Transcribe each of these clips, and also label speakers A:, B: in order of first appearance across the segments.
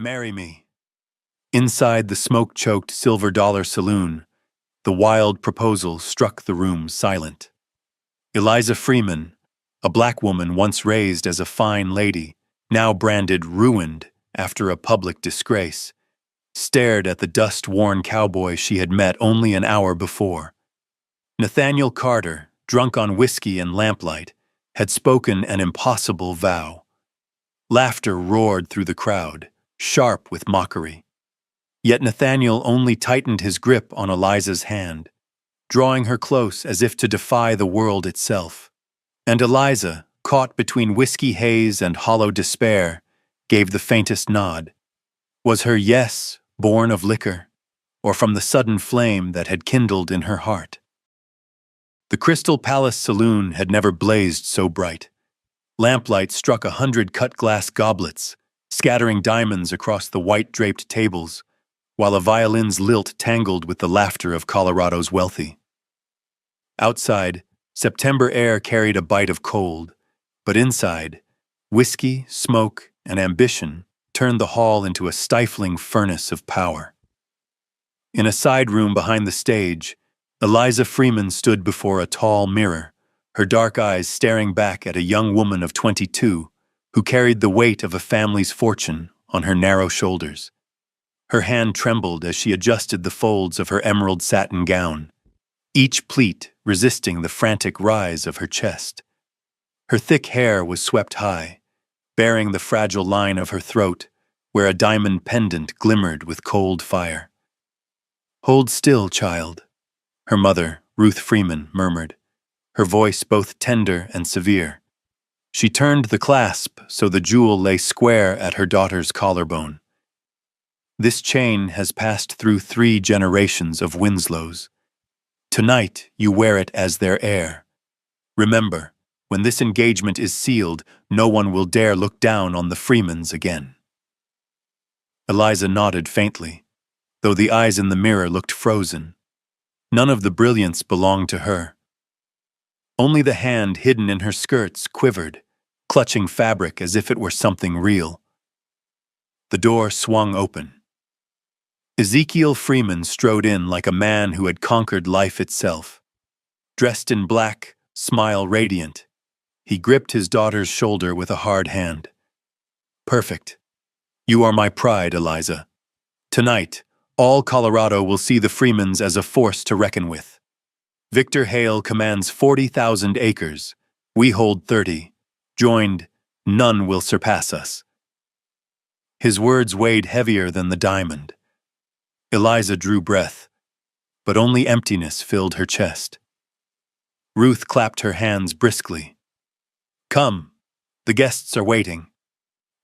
A: Marry me. Inside the smoke-choked silver dollar saloon, the wild proposal struck the room silent. Eliza Freeman, a black woman once raised as a fine lady, now branded ruined after a public disgrace, stared at the dust-worn cowboy she had met only an hour before. Nathaniel Carter, drunk on whiskey and lamplight, had spoken an impossible vow. Laughter roared through the crowd, sharp with mockery. Yet Nathaniel only tightened his grip on Eliza's hand, drawing her close as if to defy the world itself. And Eliza, caught between whiskey haze and hollow despair, gave the faintest nod. Was her yes born of liquor, or from the sudden flame that had kindled in her heart? The Crystal Palace saloon had never blazed so bright. Lamplight struck 100 cut-glass goblets, scattering diamonds across the white-draped tables, while a violin's lilt tangled with the laughter of Colorado's wealthy. Outside, September air carried a bite of cold, but inside, whiskey, smoke, and ambition turned the hall into a stifling furnace of power. In a side room behind the stage, Eliza Freeman stood before a tall mirror, her dark eyes staring back at a young woman of 22 who carried the weight of a family's fortune on her narrow shoulders. Her hand trembled as she adjusted the folds of her emerald satin gown, each pleat resisting the frantic rise of her chest. Her thick hair was swept high, bearing the fragile line of her throat, where a diamond pendant glimmered with cold fire. "Hold still, child," her mother, Ruth Freeman, murmured, her voice both tender and severe. She turned the clasp so the jewel lay square at her daughter's collarbone. "This chain has passed through 3 generations of Winslows. Tonight you wear it as their heir. Remember, when this engagement is sealed, no one will dare look down on the Freemans again." Eliza nodded faintly, though the eyes in the mirror looked frozen. None of the brilliance belonged to her. Only the hand hidden in her skirts quivered, clutching fabric as if it were something real. The door swung open. Ezekiel Freeman strode in like a man who had conquered life itself. Dressed in black, smile radiant, he gripped his daughter's shoulder with a hard hand. "Perfect. You are my pride, Eliza. Tonight, all Colorado will see the Freemans as a force to reckon with. Victor Hale commands 40,000 acres. We hold 30. Joined, none will surpass us." His words weighed heavier than the diamond. Eliza drew breath, but only emptiness filled her chest. Ruth clapped her hands briskly. "Come, the guests are waiting."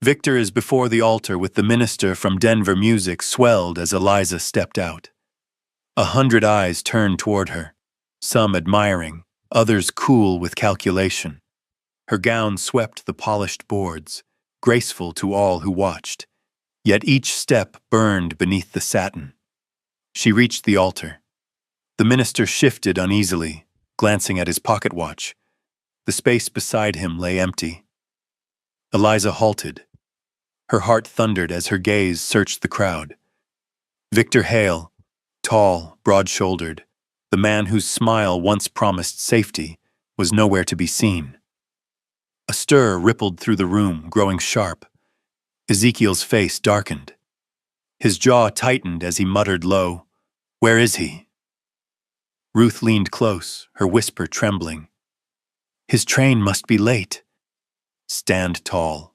A: Victor is before the altar with the minister from Denver. Music swelled as Eliza stepped out. 100 eyes turned toward her, some admiring, others cool with calculation. Her gown swept the polished boards, graceful to all who watched, yet each step burned beneath the satin. She reached the altar. The minister shifted uneasily, glancing at his pocket watch. The space beside him lay empty. Eliza halted. Her heart thundered as her gaze searched the crowd. Victor Hale, tall, broad-shouldered, the man whose smile once promised safety, was nowhere to be seen. A stir rippled through the room, growing sharp. Ezekiel's face darkened. His jaw tightened as he muttered low, "Where is he?" Ruth leaned close, her whisper trembling. "His train must be late." Stand tall.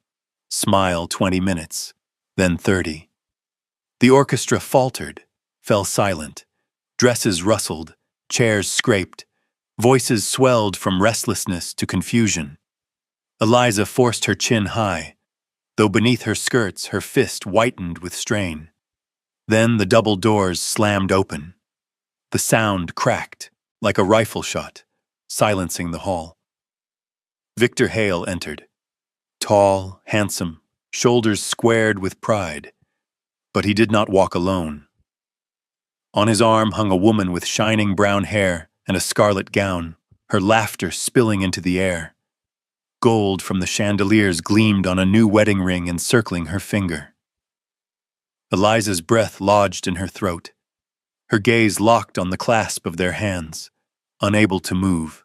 A: Smile 20 minutes, then 30. The orchestra faltered, fell silent. Dresses rustled, chairs scraped, voices swelled from restlessness to confusion. Eliza forced her chin high, though beneath her skirts her fist whitened with strain. Then the double doors slammed open. The sound cracked, like a rifle shot, silencing the hall. Victor Hale entered. Tall, handsome, shoulders squared with pride. But he did not walk alone. On his arm hung a woman with shining brown hair and a scarlet gown, her laughter spilling into the air. Gold from the chandeliers gleamed on a new wedding ring encircling her finger. Eliza's breath lodged in her throat. Her gaze locked on the clasp of their hands, unable to move.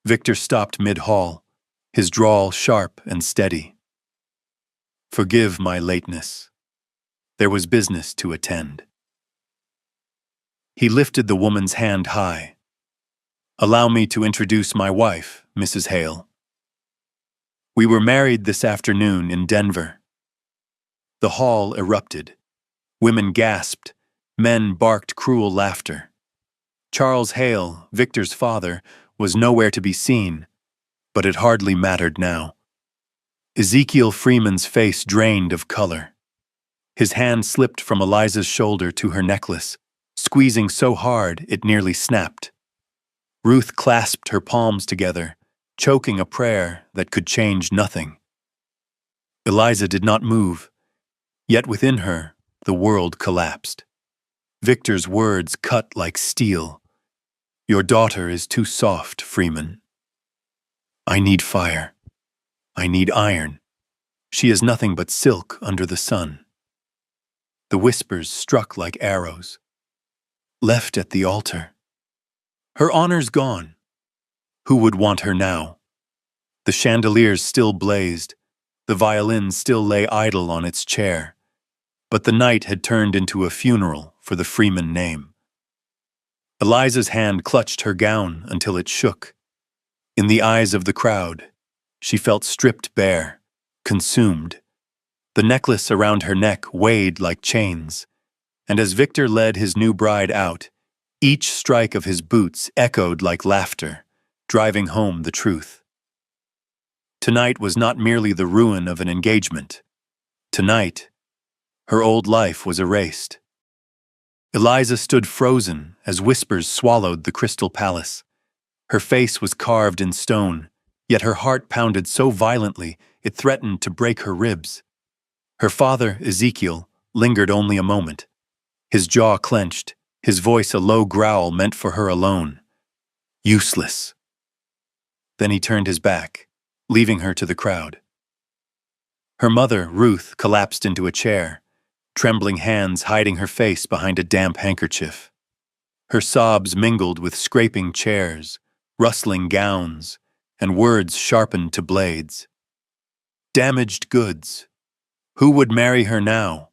A: Victor stopped mid-hall, his drawl sharp and steady. "Forgive my lateness. There was business to attend." He lifted the woman's hand high. "Allow me to introduce my wife, Mrs. Hale. We were married this afternoon in Denver." The hall erupted. Women gasped. Men barked cruel laughter. Charles Hale, Victor's father, was nowhere to be seen, but it hardly mattered now. Ezekiel Freeman's face drained of color. His hand slipped from Eliza's shoulder to her necklace, squeezing so hard it nearly snapped. Ruth clasped her palms together, choking a prayer that could change nothing. Eliza did not move, yet within her, the world collapsed. Victor's words cut like steel. "Your daughter is too soft, Freeman. I need fire. I need iron. She is nothing but silk under the sun." The whispers struck like arrows. Left at the altar. Her honor's gone. Who would want her now? The chandeliers still blazed. The violin still lay idle on its chair. But the night had turned into a funeral for the Freeman name. Eliza's hand clutched her gown until it shook. In the eyes of the crowd, she felt stripped bare, consumed. The necklace around her neck weighed like chains, and as Victor led his new bride out, each strike of his boots echoed like laughter, driving home the truth. Tonight was not merely the ruin of an engagement. Tonight, her old life was erased. Eliza stood frozen as whispers swallowed the crystal palace. Her face was carved in stone, yet her heart pounded so violently it threatened to break her ribs. Her father, Ezekiel, lingered only a moment. His jaw clenched, his voice a low growl meant for her alone. Useless. Then he turned his back, leaving her to the crowd. Her mother, Ruth, collapsed into a chair, trembling hands hiding her face behind a damp handkerchief. Her sobs mingled with scraping chairs, rustling gowns, and words sharpened to blades. Damaged goods. Who would marry her now?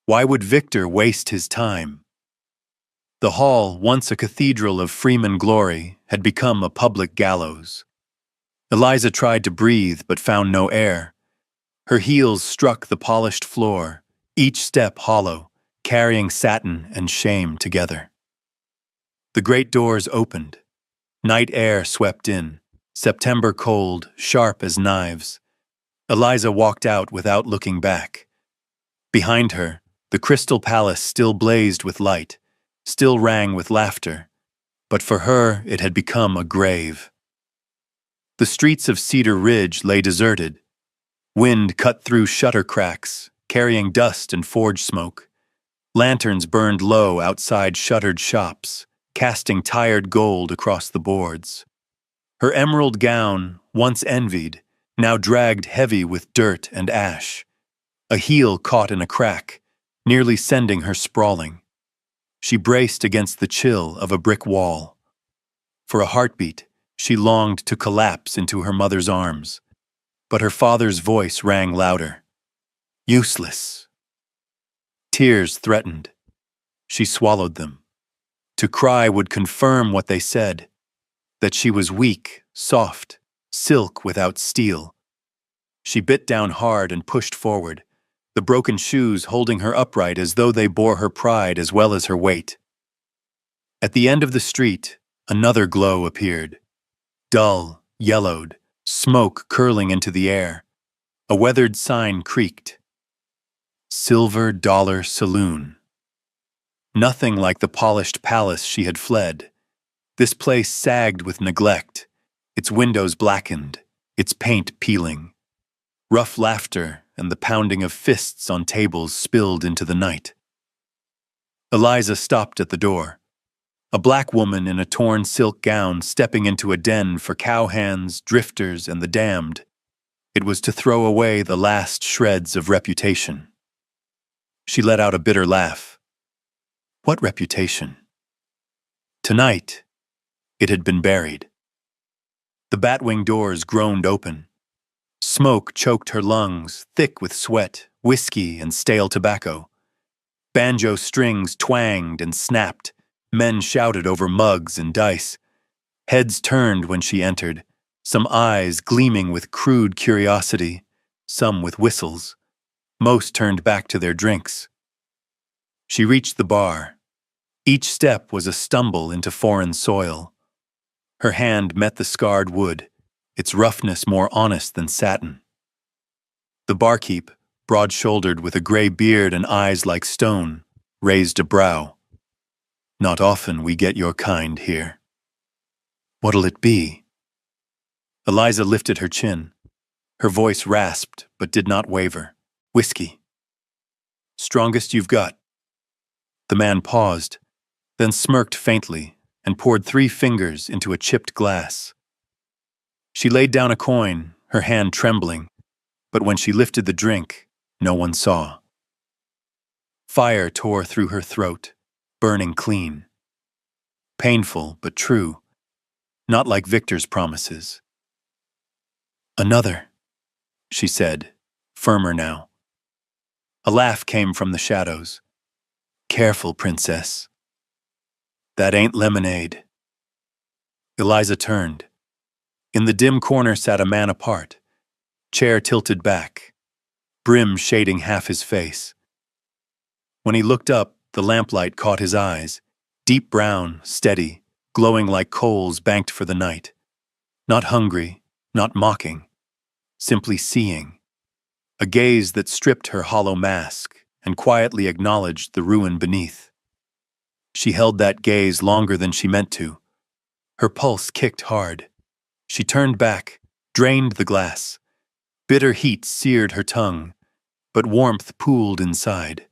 A: Why would Victor waste his time? The hall, once a cathedral of Freeman glory, had become a public gallows. Eliza tried to breathe but found no air. Her heels struck the polished floor, each step hollow, carrying satin and shame together. The great doors opened. Night air swept in, September cold, sharp as knives. Eliza walked out without looking back. Behind her, the crystal palace still blazed with light, still rang with laughter, but for her it had become a grave. The streets of Cedar Ridge lay deserted. Wind cut through shutter cracks, carrying dust and forge smoke. Lanterns burned low outside shuttered shops, casting tired gold across the boards. Her emerald gown, once envied, now dragged heavy with dirt and ash. A heel caught in a crack, nearly sending her sprawling. She braced against the chill of a brick wall. For a heartbeat, she longed to collapse into her mother's arms, but her father's voice rang louder. Useless. Tears threatened. She swallowed them. To cry would confirm what they said, that she was weak, soft, silk without steel. She bit down hard and pushed forward, the broken shoes holding her upright as though they bore her pride as well as her weight. At the end of the street, another glow appeared. Dull, yellowed, smoke curling into the air. A weathered sign creaked. Silver Dollar Saloon. Nothing like the polished palace she had fled. This place sagged with neglect, its windows blackened, its paint peeling. Rough laughter and the pounding of fists on tables spilled into the night. Eliza stopped at the door. A black woman in a torn silk gown stepping into a den for cowhands, drifters, and the damned. It was to throw away the last shreds of reputation. She let out a bitter laugh. What reputation? Tonight, it had been buried. The batwing doors groaned open. Smoke choked her lungs, thick with sweat, whiskey, and stale tobacco. Banjo strings twanged and snapped. Men shouted over mugs and dice. Heads turned when she entered, some eyes gleaming with crude curiosity, some with whistles. Most turned back to their drinks. She reached the bar. Each step was a stumble into foreign soil. Her hand met the scarred wood, its roughness more honest than satin. The barkeep, broad-shouldered with a gray beard and eyes like stone, raised a brow. Not often we get your kind here. What'll it be? Eliza lifted her chin. Her voice rasped, but did not waver. Whiskey. Strongest you've got. The man paused, then smirked faintly and poured 3 fingers into a chipped glass. She laid down a coin, her hand trembling, but when she lifted the drink, no one saw. Fire tore through her throat, burning clean. Painful, but true, not like Victor's promises. Another, she said, firmer now. A laugh came from the shadows. Careful, princess. That ain't lemonade. Eliza turned. In the dim corner sat a man apart, chair tilted back, brim shading half his face. When he looked up, the lamplight caught his eyes, deep brown, steady, glowing like coals banked for the night. Not hungry, not mocking, simply seeing. A gaze that stripped her hollow mask and quietly acknowledged the ruin beneath. She held that gaze longer than she meant to. Her pulse kicked hard. She turned back, drained the glass. Bitter heat seared her tongue, but warmth pooled inside.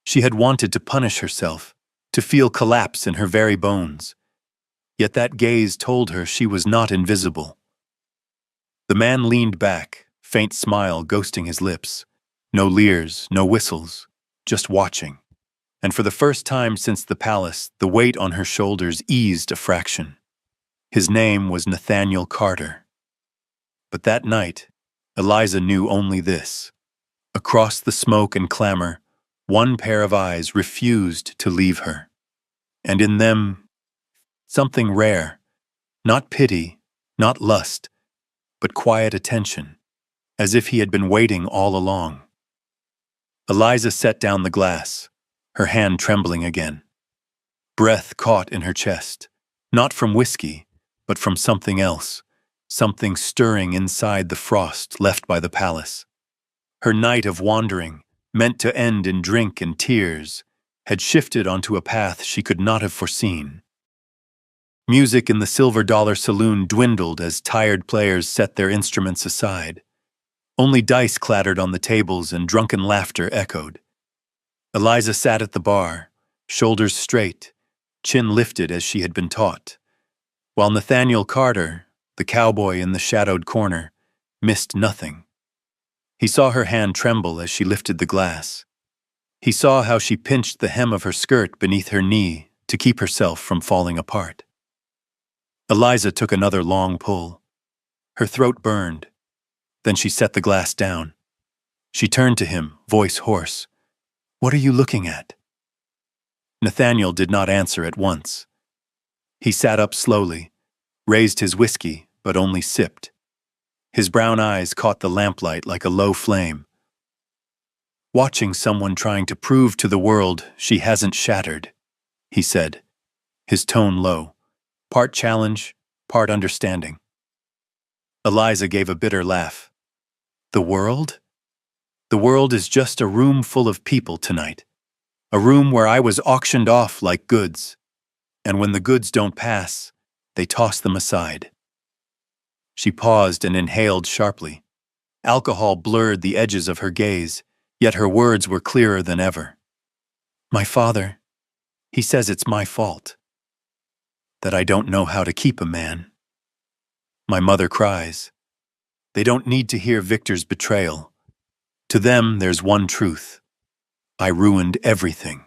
A: She had wanted to punish herself, to feel collapse in her very bones. Yet that gaze told her she was not invisible. The man leaned back, faint smile ghosting his lips. No leers, no whistles, just watching. And for the first time since the palace, the weight on her shoulders eased a fraction. His name was Nathaniel Carter. But that night, Eliza knew only this. Across the smoke and clamor, one pair of eyes refused to leave her. And in them, something rare, not pity, not lust, but quiet attention, as if he had been waiting all along. Eliza set down the glass, her hand trembling again. Breath caught in her chest, not from whiskey, but from something else, something stirring inside the frost left by the palace. Her night of wandering, meant to end in drink and tears, had shifted onto a path she could not have foreseen. Music in the Silver Dollar Saloon dwindled as tired players set their instruments aside. Only dice clattered on the tables and drunken laughter echoed. Eliza sat at the bar, shoulders straight, chin lifted as she had been taught, while Nathaniel Carter, the cowboy in the shadowed corner, missed nothing. He saw her hand tremble as she lifted the glass. He saw how she pinched the hem of her skirt beneath her knee to keep herself from falling apart. Eliza took another long pull. Her throat burned. Then she set the glass down. She turned to him, voice hoarse. "What are you looking at?" Nathaniel did not answer at once. He sat up slowly, raised his whiskey, but only sipped. His brown eyes caught the lamplight like a low flame. "Watching someone trying to prove to the world she hasn't shattered," he said, his tone low, part challenge, part understanding. Eliza gave a bitter laugh. "The world? The world is just a room full of people tonight. A room where I was auctioned off like goods. And when the goods don't pass, they toss them aside." She paused and inhaled sharply. Alcohol blurred the edges of her gaze, yet her words were clearer than ever. "My father, he says it's my fault. That I don't know how to keep a man. My mother cries. They don't need to hear Victor's betrayal. To them, there's one truth. I ruined everything.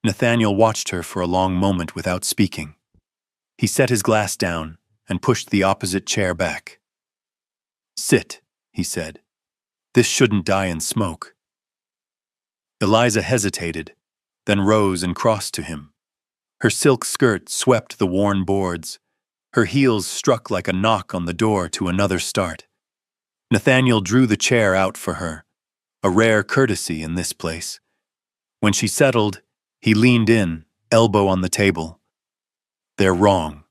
A: Nathaniel watched her for a long moment without speaking. He set his glass down and pushed the opposite chair back. "Sit," he said. "This shouldn't die in smoke." Eliza hesitated, then rose and crossed to him. Her silk skirt swept the worn boards. Her heels struck like a knock on the door to another start. Nathaniel drew the chair out for her, a rare courtesy in this place. When she settled, he leaned in, elbow on the table. "They're wrong."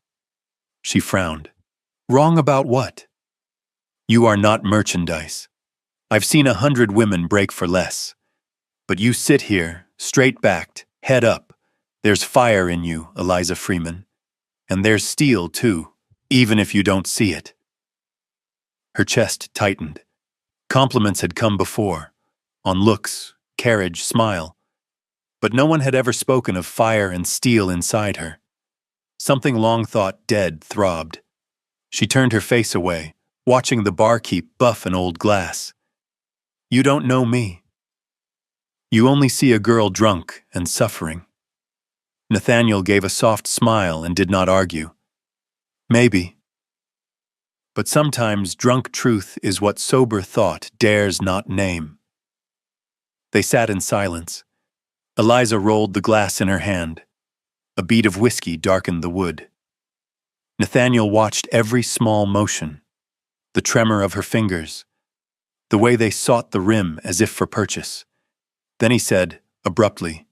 A: She frowned. "Wrong about what?" "You are not merchandise. I've seen 100 women break for less. But you sit here, straight-backed, head up. There's fire in you, Eliza Freeman. And there's steel, too, even if you don't see it." Her chest tightened. Compliments had come before, on looks, carriage, smile. But no one had ever spoken of fire and steel inside her. Something long thought dead throbbed. She turned her face away, watching the barkeep buff an old glass. "You don't know me. You only see a girl drunk and suffering." Nathaniel gave a soft smile and did not argue. "Maybe. But sometimes drunk truth is what sober thought dares not name." They sat in silence. Eliza rolled the glass in her hand. A bead of whiskey darkened the wood. Nathaniel watched every small motion, the tremor of her fingers, the way they sought the rim as if for purchase. Then he said, abruptly,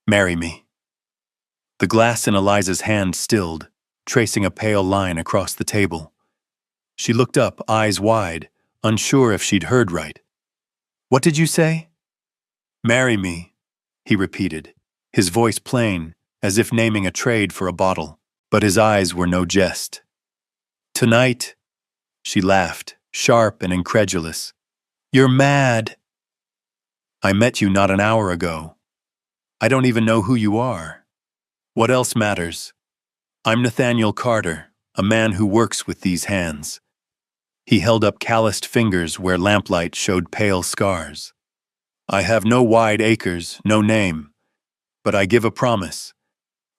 A: "Marry me." The glass in Eliza's hand stilled, tracing a pale line across the table. She looked up, eyes wide, unsure if she'd heard right. "What did you say?" "Marry me," he repeated, his voice plain, as if naming a trade for a bottle, but his eyes were no jest. "Tonight," she laughed, sharp and incredulous. "You're mad." "I met you not an hour ago. I don't even know who you are. What else matters? I'm Nathaniel Carter, a man who works with these hands." He held up calloused fingers where lamplight showed pale scars. "I have no wide acres, no name, but I give a promise.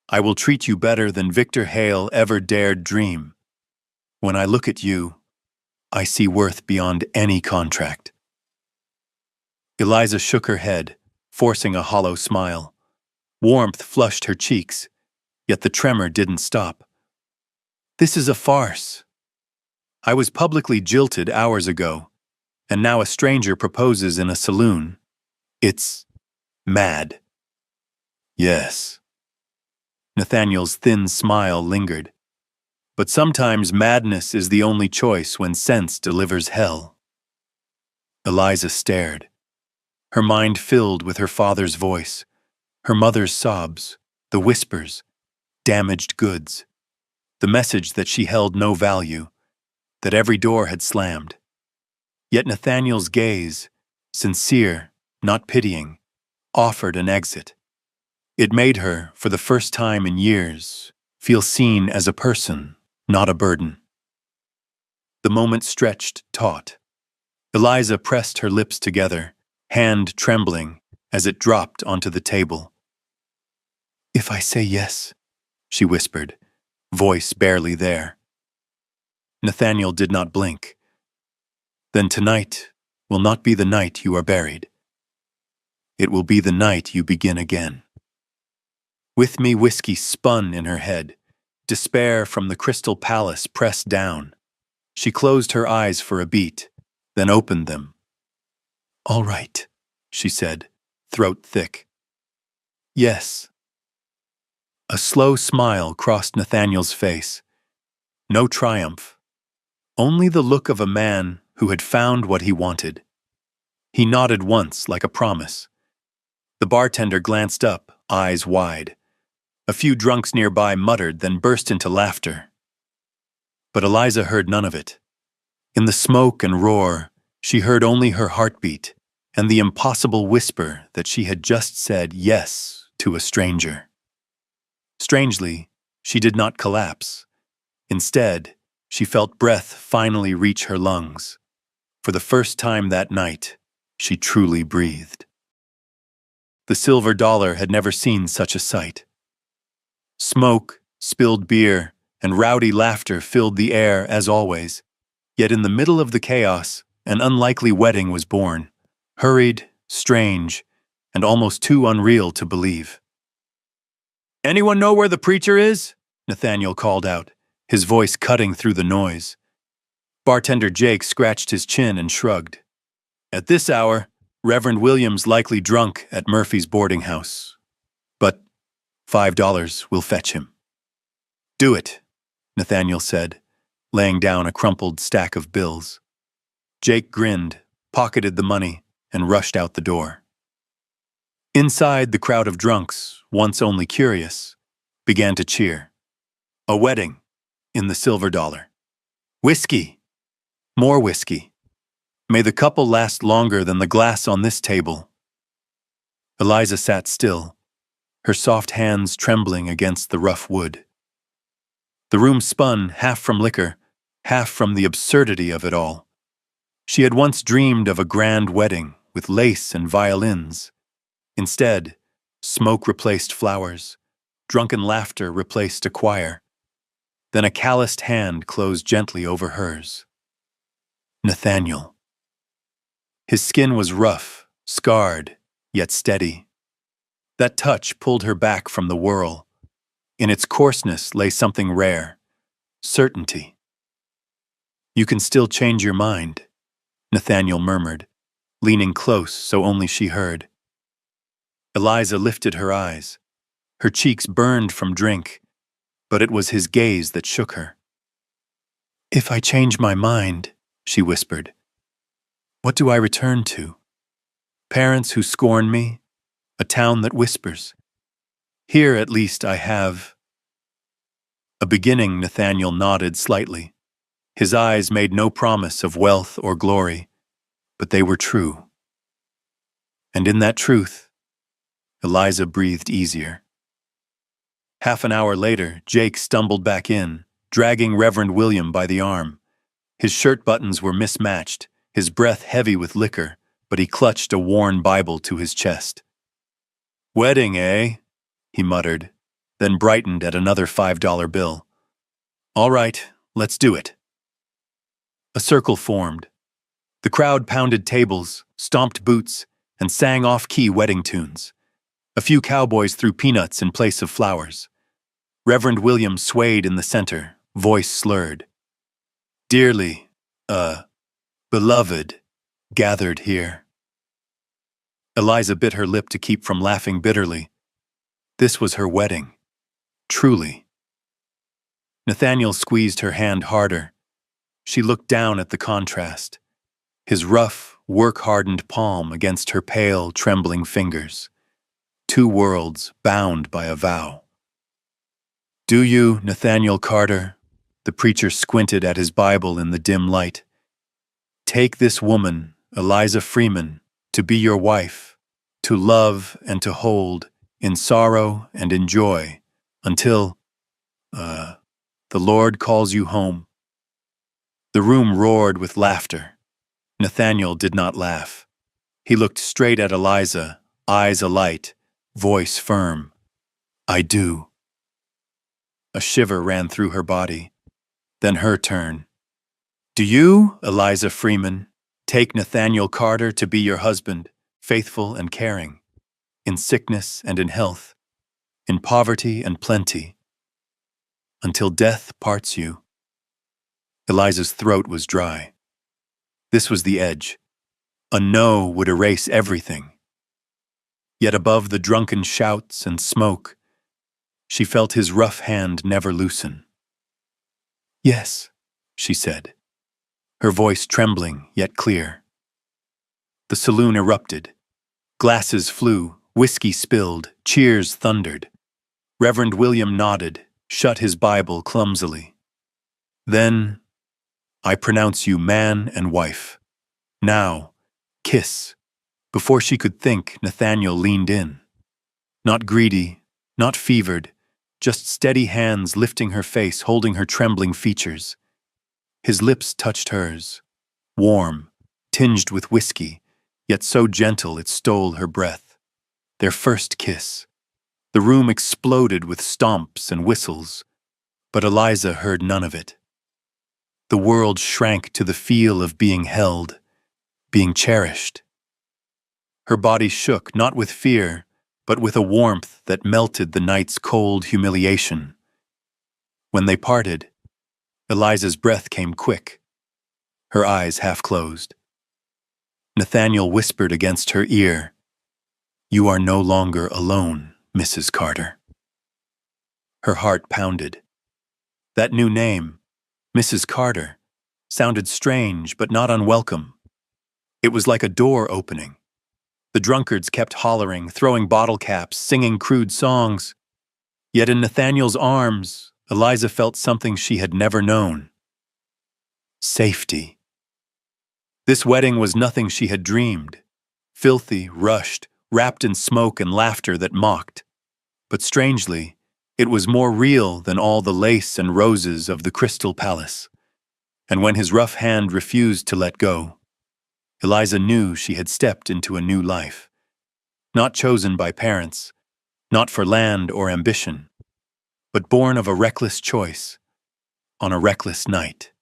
A: I will treat you better than Victor Hale ever dared dream. When I look at you, I see worth beyond any contract." Eliza shook her head, forcing a hollow smile. Warmth flushed her cheeks, yet the tremor didn't stop. "This is a farce. I was publicly jilted hours ago, and now a stranger proposes in a saloon. It's mad." "Yes." Nathaniel's thin smile lingered. "But sometimes madness is the only choice when sense delivers hell." Eliza stared. Her mind filled with her father's voice, her mother's sobs, the whispers, damaged goods, the message that she held no value, that every door had slammed. Yet Nathaniel's gaze, sincere, not pitying, offered an exit. It made her, for the first time in years, feel seen as a person, not a burden. The moment stretched taut. Eliza pressed her lips together, hand trembling as it dropped onto the table. "If I say yes," she whispered, voice barely there. Nathaniel did not blink. "Then tonight will not be the night you are buried. It will be the night you begin again." With me whiskey spun in her head, despair from the crystal palace pressed down. She closed her eyes for a beat, then opened them. "All right," she said, throat thick. "Yes." A slow smile crossed Nathaniel's face. No triumph, only the look of a man who had found what he wanted. He nodded once like a promise. The bartender glanced up, eyes wide. A few drunks nearby muttered, then burst into laughter. But Eliza heard none of it. In the smoke and roar, she heard only her heartbeat and the impossible whisper that she had just said yes to a stranger. Strangely, she did not collapse. Instead, she felt breath finally reach her lungs. For the first time that night, she truly breathed. The silver dollar had never seen such a sight. Smoke, spilled beer, and rowdy laughter filled the air as always. Yet in the middle of the chaos, an unlikely wedding was born. Hurried, strange, and almost too unreal to believe. "Anyone know where the preacher is?" Nathaniel called out, his voice cutting through the noise. Bartender Jake scratched his chin and shrugged. "At this hour, Reverend William's likely drunk at Murphy's boarding house. But $5 will fetch him." "Do it," Nathaniel said, laying down a crumpled stack of bills. Jake grinned, pocketed the money, and rushed out the door. Inside, the crowd of drunks, once only curious, began to cheer. A wedding, in the silver dollar. Whiskey. More whiskey. May the couple last longer than the glass on this table. Eliza sat still, her soft hands trembling against the rough wood. The room spun, half from liquor, half from the absurdity of it all. She had once dreamed of a grand wedding with lace and violins. Instead, smoke replaced flowers, drunken laughter replaced a choir. Then a calloused hand closed gently over hers. Nathaniel. His skin was rough, scarred, yet steady. That touch pulled her back from the whirl. In its coarseness lay something rare, certainty. "You can still change your mind," Nathaniel murmured, leaning close so only she heard. Eliza lifted her eyes. Her cheeks burned from drink, but it was his gaze that shook her. "If I change my mind," she whispered, "what do I return to? Parents who scorn me? A town that whispers? Here at least I have—" A beginning. Nathaniel nodded slightly. His eyes made no promise of wealth or glory, but they were true. And in that truth, Eliza breathed easier. Half an hour later, Jake stumbled back in, dragging Reverend William by the arm. His shirt buttons were mismatched, his breath heavy with liquor, but he clutched a worn Bible to his chest. "Wedding, eh?" he muttered, then brightened at another $5 bill. "All right, let's do it." A circle formed. The crowd pounded tables, stomped boots, and sang off-key wedding tunes. A few cowboys threw peanuts in place of flowers. Reverend William swayed in the center, voice slurred. "Dearly, beloved, gathered here." Eliza bit her lip to keep from laughing bitterly. This was her wedding. Truly. Nathaniel squeezed her hand harder. She looked down at the contrast, his rough, work-hardened palm against her pale, trembling fingers. Two worlds bound by a vow. "Do you, Nathaniel Carter?" The preacher squinted at his Bible in the dim light. "Take this woman, Eliza Freeman, to be your wife, to love and to hold, in sorrow and in joy, until, the Lord calls you home." The room roared with laughter. Nathaniel did not laugh. He looked straight at Eliza, eyes alight, voice firm. "I do." A shiver ran through her body. Then her turn. "Do you, Eliza Freeman, take Nathaniel Carter to be your husband, faithful and caring, in sickness and in health, in poverty and plenty, until death parts you?" Eliza's throat was dry. This was the edge. A no would erase everything. Yet above the drunken shouts and smoke, she felt his rough hand never loosen. "Yes," she said, her voice trembling yet clear. The saloon erupted. Glasses flew, whiskey spilled, cheers thundered. Reverend William nodded, shut his Bible clumsily. Then, "I pronounce you man and wife. Now, kiss." Before she could think, Nathaniel leaned in. Not greedy, not fevered, just steady hands lifting her face, holding her trembling features. His lips touched hers, warm, tinged with whiskey, yet so gentle it stole her breath. their first kiss. The room exploded with stomps and whistles, but Eliza heard none of it. The world shrank to the feel of being held, being cherished. Her body shook not with fear, but with a warmth that melted the night's cold humiliation. When they parted, Eliza's breath came quick, her eyes half closed. Nathaniel whispered against her ear, "You are no longer alone, Mrs. Carter." Her heart pounded. That new name, Mrs. Carter, sounded strange but not unwelcome. It was like a door opening. The drunkards kept hollering, throwing bottle caps, singing crude songs. Yet in Nathaniel's arms, Eliza felt something she had never known. Safety. This wedding was nothing she had dreamed. Filthy, rushed, wrapped in smoke and laughter that mocked. But strangely, it was more real than all the lace and roses of the Crystal Palace. And when his rough hand refused to let go, Eliza knew she had stepped into a new life. Not chosen by parents, not for land or ambition, but born of a reckless choice, on a reckless night.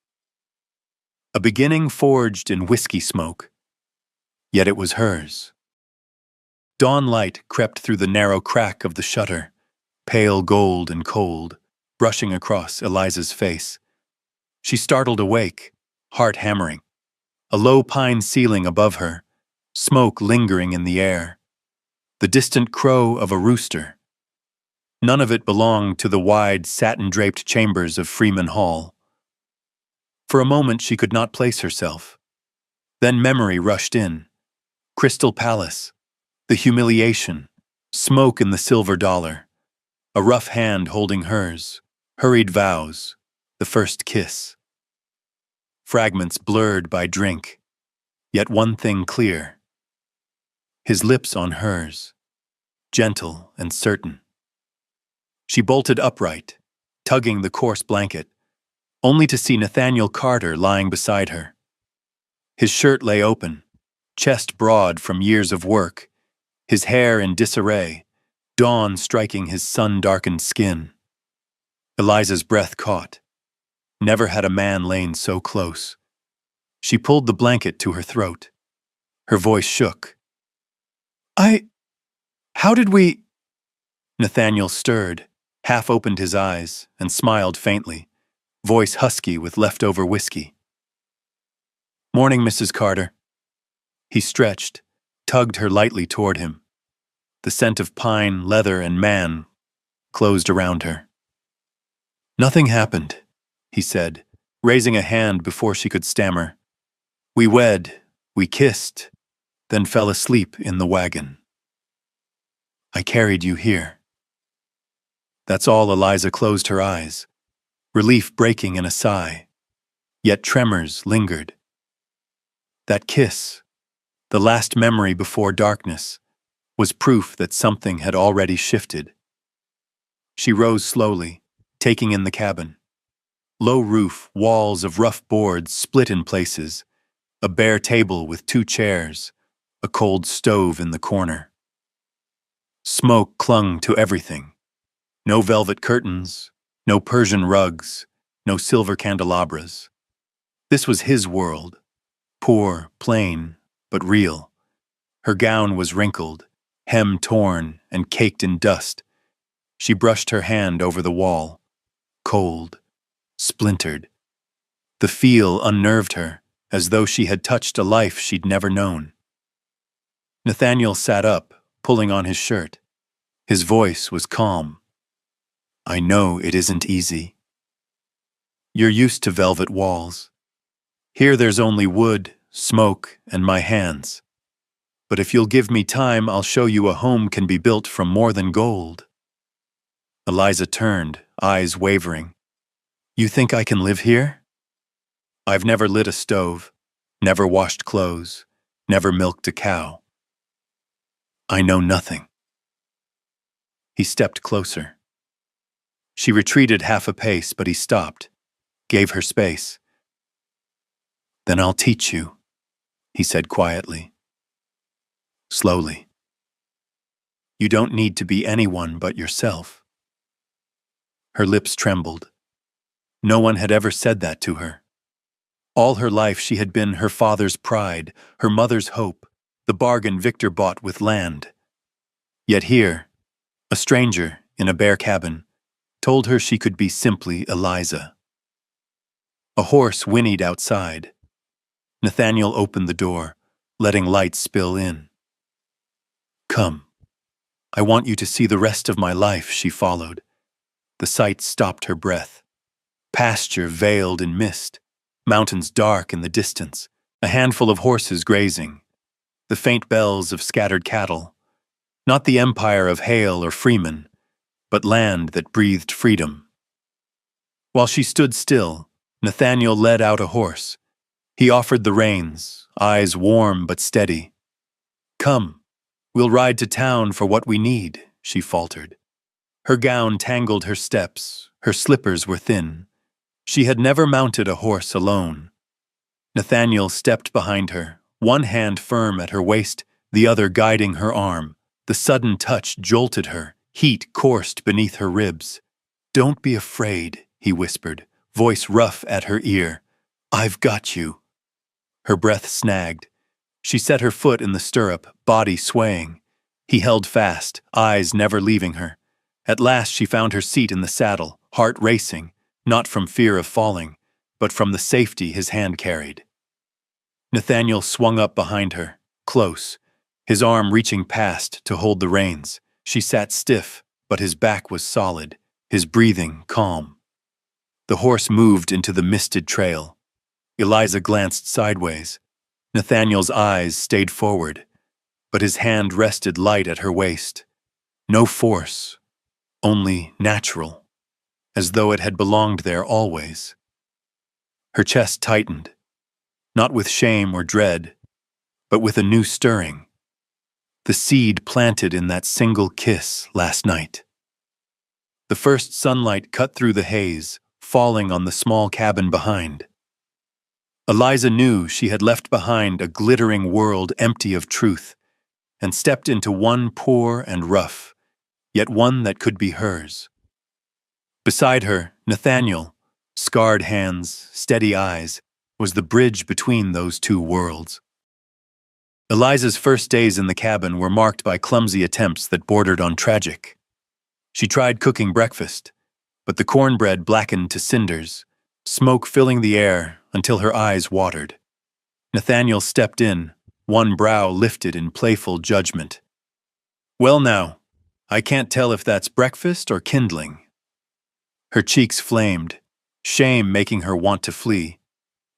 A: A beginning forged in whiskey smoke, yet it was hers. Dawn light crept through the narrow crack of the shutter, pale gold and cold, brushing across Eliza's face. She startled awake, heart hammering. A low pine ceiling above her, smoke lingering in the air. The distant crow of a rooster. None of it belonged to the wide, satin-draped chambers of Freeman Hall. For a moment she could not place herself. Then memory rushed in. Crystal Palace, the humiliation, smoke in the silver dollar, a rough hand holding hers, hurried vows, the first kiss. Fragments blurred by drink, yet one thing clear. His lips on hers, gentle and certain. She bolted upright, tugging the coarse blanket, only to see Nathaniel Carter lying beside her. His shirt lay open, chest broad from years of work, his hair in disarray, dawn striking his sun-darkened skin. Eliza's breath caught. Never had a man lain so close. She pulled the blanket to her throat. Her voice shook. How did we... Nathaniel stirred, half opened his eyes, and smiled faintly, voice husky with leftover whiskey. "Morning, Mrs. Carter." He stretched, tugged her lightly toward him. The scent of pine, leather, and man closed around her. "Nothing happened," he said, raising a hand before she could stammer. "We wed, we kissed, then fell asleep in the wagon. I carried you here." That's all. Eliza closed her eyes, relief breaking in a sigh, yet tremors lingered. That kiss, the last memory before darkness, was proof that something had already shifted. She rose slowly, taking in the cabin. Low roof, walls of rough boards split in places, a bare table with 2 chairs, a cold stove in the corner. Smoke clung to everything. No velvet curtains, no Persian rugs, no silver candelabras. This was his world, poor, plain, but real. Her gown was wrinkled, hem torn, and caked in dust. She brushed her hand over the wall, cold, splintered. The feel unnerved her, as though she had touched a life she'd never known. Nathaniel sat up, pulling on his shirt. His voice was calm. "I know it isn't easy. You're used to velvet walls. Here there's only wood, smoke, and my hands. But if you'll give me time, I'll show you a home can be built from more than gold." Eliza turned, eyes wavering. "You think I can live here? I've never lit a stove, never washed clothes, never milked a cow. I know nothing." He stepped closer. She retreated half a pace, but he stopped, gave her space. "Then I'll teach you," he said quietly, slowly. You don't need to be anyone but yourself. Her lips trembled. No one had ever said that to her. All her life she had been her father's pride, her mother's hope, the bargain Victor bought with land. Yet here, a stranger in a bare cabin told her she could be simply Eliza. A horse whinnied outside. Nathaniel opened the door, letting light spill in. "Come. I want you to see the rest of my life," she followed. The sight stopped her breath. Pasture veiled in mist, mountains dark in the distance, a handful of horses grazing, the faint bells of scattered cattle. Not the empire of Hale or Freeman, but land that breathed freedom. While she stood still, Nathaniel led out a horse. He offered the reins, eyes warm but steady. "Come, we'll ride to town for what we need," she faltered. Her gown tangled her steps, her slippers were thin. She had never mounted a horse alone. Nathaniel stepped behind her, one hand firm at her waist, the other guiding her arm. The sudden touch jolted her, heat coursed beneath her ribs. "Don't be afraid," he whispered, voice rough at her ear. "I've got you." Her breath snagged. She set her foot in the stirrup, body swaying. He held fast, eyes never leaving her. At last she found her seat in the saddle, heart racing, not from fear of falling, but from the safety his hand carried. Nathaniel swung up behind her, close, his arm reaching past to hold the reins. She sat stiff, but his back was solid, his breathing calm. The horse moved into the misted trail. Eliza glanced sideways. Nathaniel's eyes stayed forward, but his hand rested light at her waist. No force, only natural, as though it had belonged there always. Her chest tightened, not with shame or dread, but with a new stirring. The seed planted in that single kiss last night. The first sunlight cut through the haze, falling on the small cabin behind. Eliza knew she had left behind a glittering world empty of truth, and stepped into one poor and rough, yet one that could be hers. Beside her, Nathaniel, scarred hands, steady eyes, was the bridge between those two worlds. Eliza's first days in the cabin were marked by clumsy attempts that bordered on tragic. She tried cooking breakfast, but the cornbread blackened to cinders, smoke filling the air until her eyes watered. Nathaniel stepped in, one brow lifted in playful judgment. "Well now, I can't tell if that's breakfast or kindling." Her cheeks flamed, shame making her want to flee,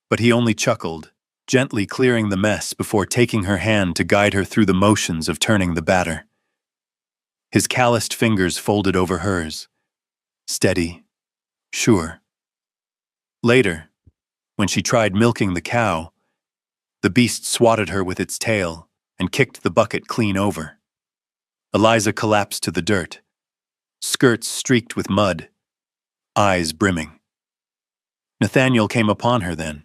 A: but he only chuckled, gently clearing the mess before taking her hand to guide her through the motions of turning the batter. His calloused fingers folded over hers. Steady, sure. Later, when she tried milking the cow, the beast swatted her with its tail and kicked the bucket clean over. Eliza collapsed to the dirt, skirts streaked with mud, eyes brimming. Nathaniel came upon her then.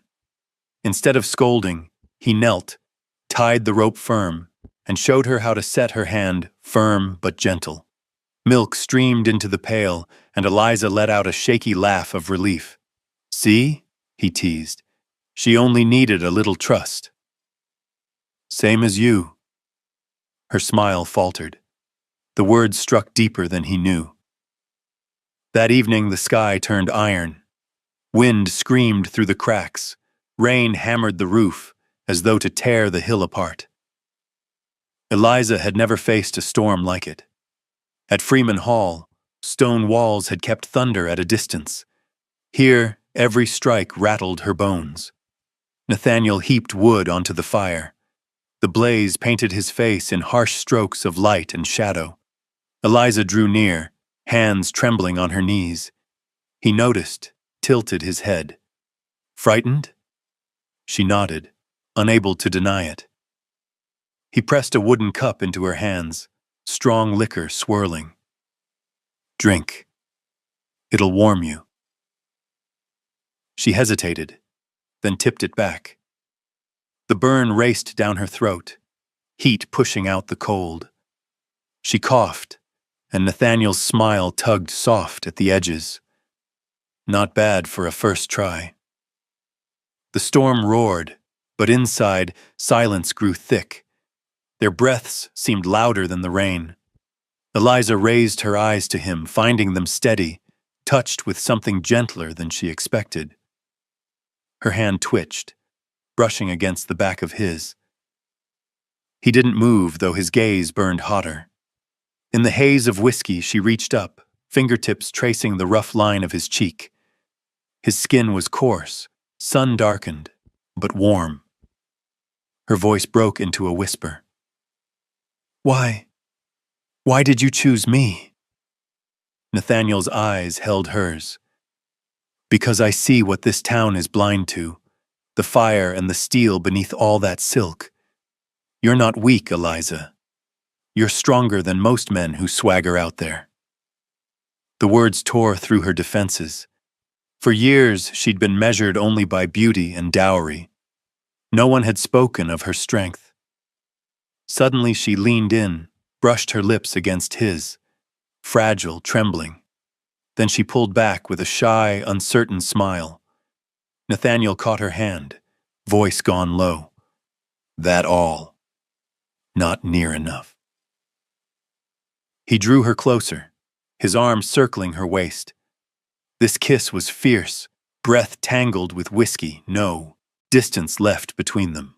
A: Instead of scolding, he knelt, tied the rope firm, and showed her how to set her hand firm but gentle. Milk streamed into the pail, and Eliza let out a shaky laugh of relief. "See?" he teased. "She only needed a little trust." "Same as you." Her smile faltered. The words struck deeper than he knew. That evening the sky turned iron. Wind screamed through the cracks. Rain hammered the roof, as though to tear the hill apart. Eliza had never faced a storm like it. At Freeman Hall, stone walls had kept thunder at a distance. Here, every strike rattled her bones. Nathaniel heaped wood onto the fire. The blaze painted his face in harsh strokes of light and shadow. Eliza drew near, hands trembling on her knees. He noticed, tilted his head. "Frightened?" She nodded, unable to deny it. He pressed a wooden cup into her hands, strong liquor swirling. "Drink. It'll warm you." She hesitated, then tipped it back. The burn raced down her throat, heat pushing out the cold. She coughed, and Nathaniel's smile tugged soft at the edges. Not bad for a first try. The storm roared, but inside, silence grew thick. Their breaths seemed louder than the rain. Eliza raised her eyes to him, finding them steady, touched with something gentler than she expected. Her hand twitched, brushing against the back of his. He didn't move, though his gaze burned hotter. In the haze of whiskey, she reached up, fingertips tracing the rough line of his cheek. His skin was coarse, sun-darkened, but warm. Her voice broke into a whisper. Why did you choose me?" Nathaniel's eyes held hers. "Because I see what this town is blind to, the fire and the steel beneath all that silk. You're not weak, Eliza. You're stronger than most men who swagger out there." The words tore through her defenses. For years, she'd been measured only by beauty and dowry. No one had spoken of her strength. Suddenly she leaned in, brushed her lips against his, fragile, trembling. Then she pulled back with a shy, uncertain smile. Nathaniel caught her hand, voice gone low. "That all? Not near enough." He drew her closer, his arm circling her waist. This kiss was fierce, breath tangled with whiskey, no distance left between them.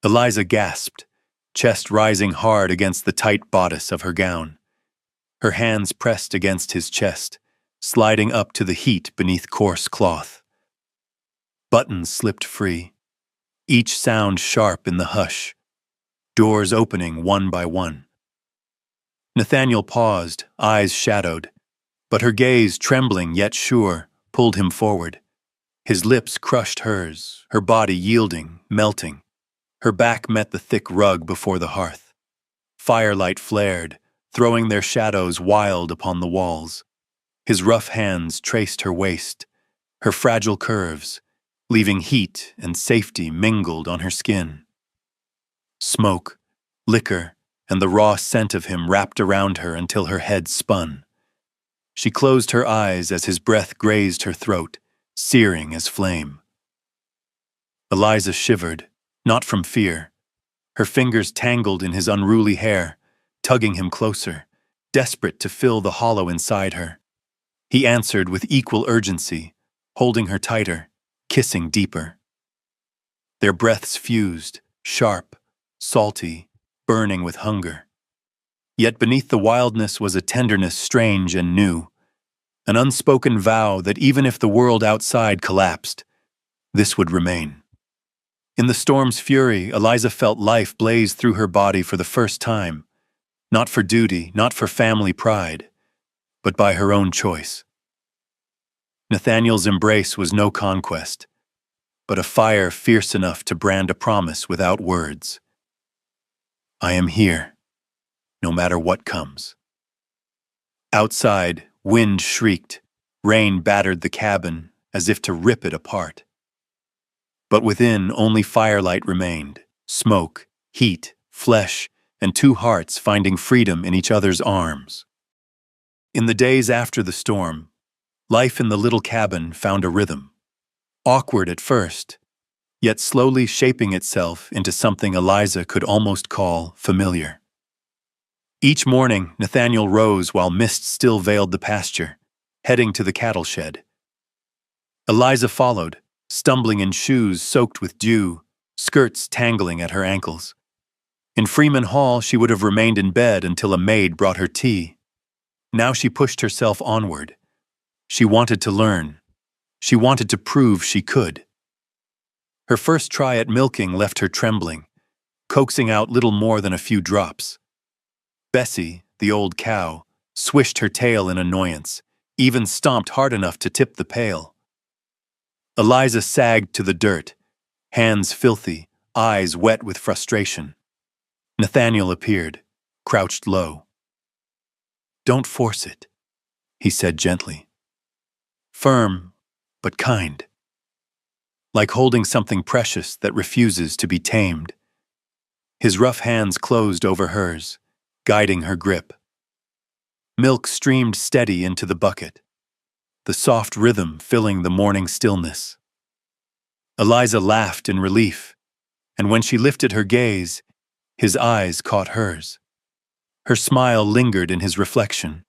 A: Eliza gasped, chest rising hard against the tight bodice of her gown. Her hands pressed against his chest, sliding up to the heat beneath coarse cloth. Buttons slipped free, each sound sharp in the hush, doors opening one by one. Nathaniel paused, eyes shadowed, but her gaze, trembling yet sure, pulled him forward. His lips crushed hers, her body yielding, melting. Her back met the thick rug before the hearth. Firelight flared, throwing their shadows wild upon the walls. His rough hands traced her waist, her fragile curves, leaving heat and safety mingled on her skin. Smoke, liquor, and the raw scent of him wrapped around her until her head spun. She closed her eyes as his breath grazed her throat, searing as flame. Eliza shivered, not from fear. Her fingers tangled in his unruly hair, tugging him closer, desperate to fill the hollow inside her. He answered with equal urgency, holding her tighter, kissing deeper. Their breaths fused, sharp, salty, burning with hunger. Yet beneath the wildness was a tenderness strange and new, an unspoken vow that even if the world outside collapsed, this would remain. In the storm's fury, Eliza felt life blaze through her body for the first time, not for duty, not for family pride, but by her own choice. Nathaniel's embrace was no conquest, but a fire fierce enough to brand a promise without words. "I am here, no matter what comes." Outside, wind shrieked, rain battered the cabin as if to rip it apart. But within, only firelight remained, smoke, heat, flesh, and two hearts finding freedom in each other's arms. In the days after the storm, life in the little cabin found a rhythm. Awkward at first, yet slowly shaping itself into something Eliza could almost call familiar. Each morning, Nathaniel rose while mist still veiled the pasture, heading to the cattle shed. Eliza followed, stumbling in shoes soaked with dew, skirts tangling at her ankles. In Freeman Hall, she would have remained in bed until a maid brought her tea. Now she pushed herself onward. She wanted to learn. She wanted to prove she could. Her first try at milking left her trembling, coaxing out little more than a few drops. Bessie, the old cow, swished her tail in annoyance, even stomped hard enough to tip the pail. Eliza sagged to the dirt, hands filthy, eyes wet with frustration. Nathaniel appeared, crouched low. "Don't force it," he said gently. Firm, but kind. Like holding something precious that refuses to be tamed. His rough hands closed over hers, guiding her grip. Milk streamed steady into the bucket, the soft rhythm filling the morning stillness. Eliza laughed in relief, and when she lifted her gaze, his eyes caught hers. Her smile lingered in his reflection,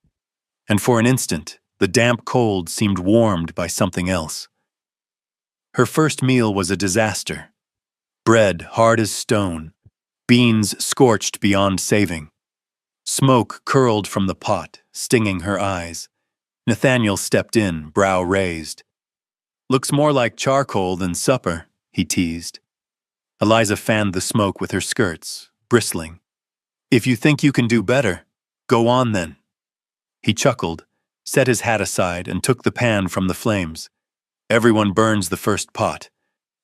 A: and for an instant, the damp cold seemed warmed by something else. Her first meal was a disaster. Bread hard as stone, beans scorched beyond saving. Smoke curled from the pot, stinging her eyes. Nathaniel stepped in, brow raised. "Looks more like charcoal than supper," he teased. Eliza fanned the smoke with her skirts, bristling. "If you think you can do better, go on then." He chuckled, set his hat aside, and took the pan from the flames. "Everyone burns the first pot.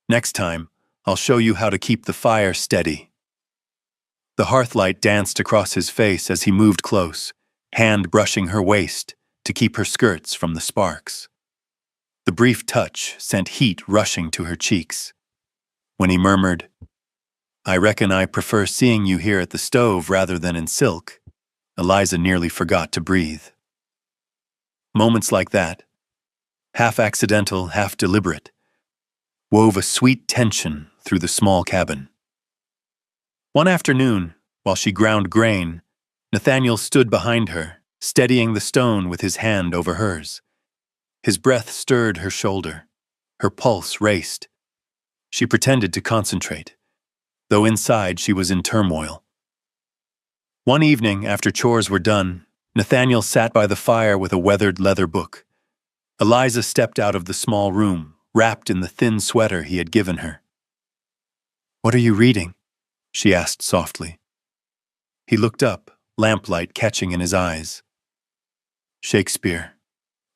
A: Next time, I'll show you how to keep the fire steady." The hearthlight danced across his face as he moved close, hand brushing her waist to keep her skirts from the sparks. The brief touch sent heat rushing to her cheeks. When he murmured, "I reckon I prefer seeing you here at the stove rather than in silk," Eliza nearly forgot to breathe. Moments like that, half accidental, half deliberate, wove a sweet tension through the small cabin. One afternoon, while she ground grain, Nathaniel stood behind her, steadying the stone with his hand over hers. His breath stirred her shoulder. Her pulse raced. She pretended to concentrate, though inside she was in turmoil. One evening, after chores were done, Nathaniel sat by the fire with a weathered leather book. Eliza stepped out of the small room, wrapped in the thin sweater he had given her. "What are you reading?" she asked softly. He looked up, lamplight catching in his eyes. "Shakespeare.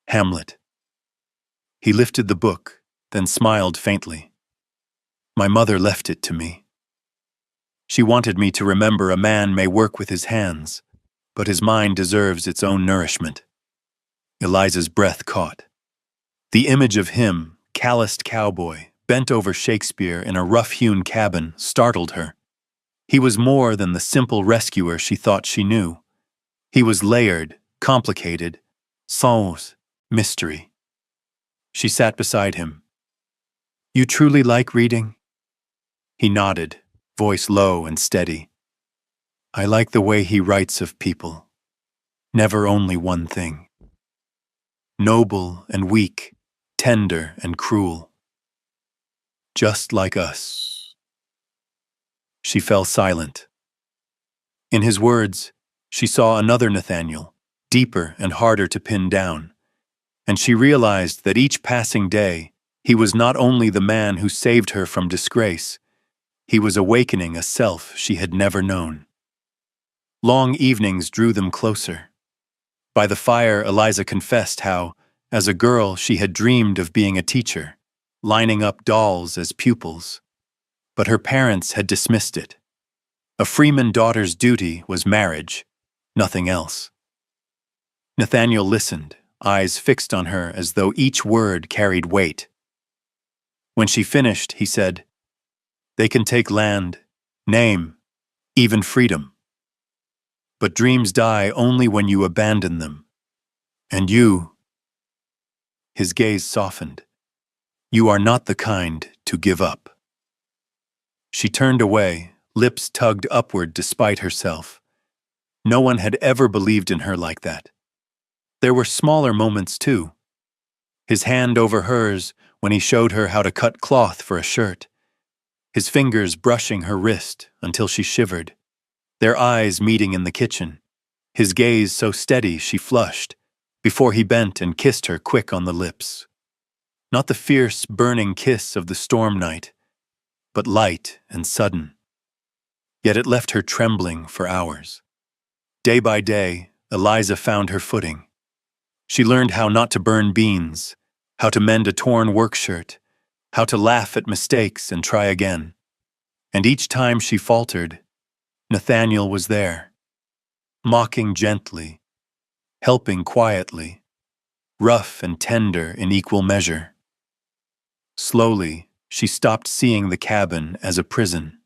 A: Hamlet." He lifted the book, then smiled faintly. "My mother left it to me. She wanted me to remember a man may work with his hands, but his mind deserves its own nourishment." Eliza's breath caught. The image of him, calloused cowboy, bent over Shakespeare in a rough-hewn cabin, startled her. He was more than the simple rescuer she thought she knew. He was layered, complicated, sans mystery. She sat beside him. "You truly like reading?" He nodded, voice low and steady. "I like the way he writes of people. Never only one thing. Noble and weak, tender and cruel. Just like us." She fell silent. In his words, she saw another Nathaniel, deeper and harder to pin down, and she realized that each passing day, he was not only the man who saved her from disgrace, he was awakening a self she had never known. Long evenings drew them closer. By the fire, Eliza confessed how, as a girl, she had dreamed of being a teacher, lining up dolls as pupils. But her parents had dismissed it. A freeman daughter's duty was marriage, nothing else. Nathaniel listened, eyes fixed on her as though each word carried weight. When she finished, he said, "They can take land, name, even freedom. But dreams die only when you abandon them. And you—" His gaze softened. "You are not the kind to give up." She turned away, lips tugged upward despite herself. No one had ever believed in her like that. There were smaller moments, too. His hand over hers when he showed her how to cut cloth for a shirt. His fingers brushing her wrist until she shivered. Their eyes meeting in the kitchen. His gaze so steady she flushed, before he bent and kissed her quick on the lips. Not the fierce, burning kiss of the storm night, but light and sudden. Yet it left her trembling for hours. Day by day, Eliza found her footing. She learned how not to burn beans, how to mend a torn work shirt, how to laugh at mistakes and try again. And each time she faltered, Nathaniel was there, mocking gently, helping quietly, rough and tender in equal measure. Slowly, she stopped seeing the cabin as a prison.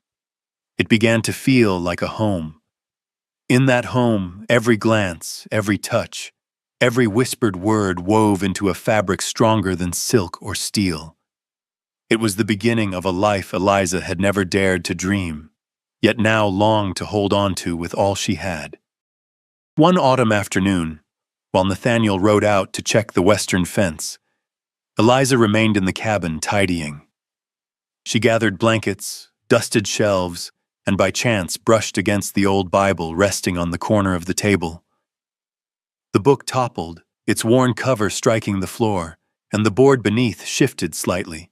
A: It began to feel like a home. In that home, every glance, every touch, every whispered word wove into a fabric stronger than silk or steel. It was the beginning of a life Eliza had never dared to dream, yet now longed to hold on to with all she had. One autumn afternoon, while Nathaniel rode out to check the western fence, Eliza remained in the cabin tidying. She gathered blankets, dusted shelves, and by chance brushed against the old Bible resting on the corner of the table. The book toppled, its worn cover striking the floor, and the board beneath shifted slightly.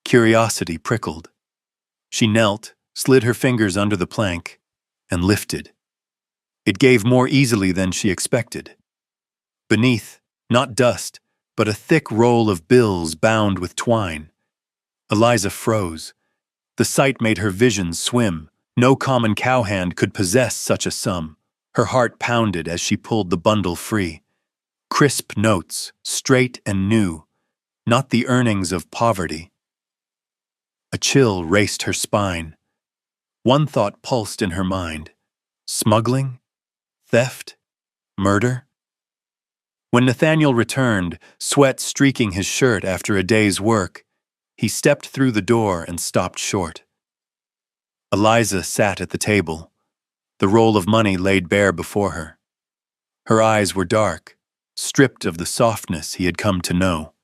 A: Curiosity prickled. She knelt, slid her fingers under the plank, and lifted. It gave more easily than she expected. Beneath, not dust, but a thick roll of bills bound with twine. Eliza froze. The sight made her vision swim. No common cowhand could possess such a sum. Her heart pounded as she pulled the bundle free. Crisp notes, straight and new, not the earnings of poverty. A chill raced her spine. One thought pulsed in her mind. Smuggling? Theft? Murder? When Nathaniel returned, sweat streaking his shirt after a day's work, he stepped through the door and stopped short. Eliza sat at the table, the roll of money laid bare before her. Her eyes were dark, stripped of the softness he had come to know.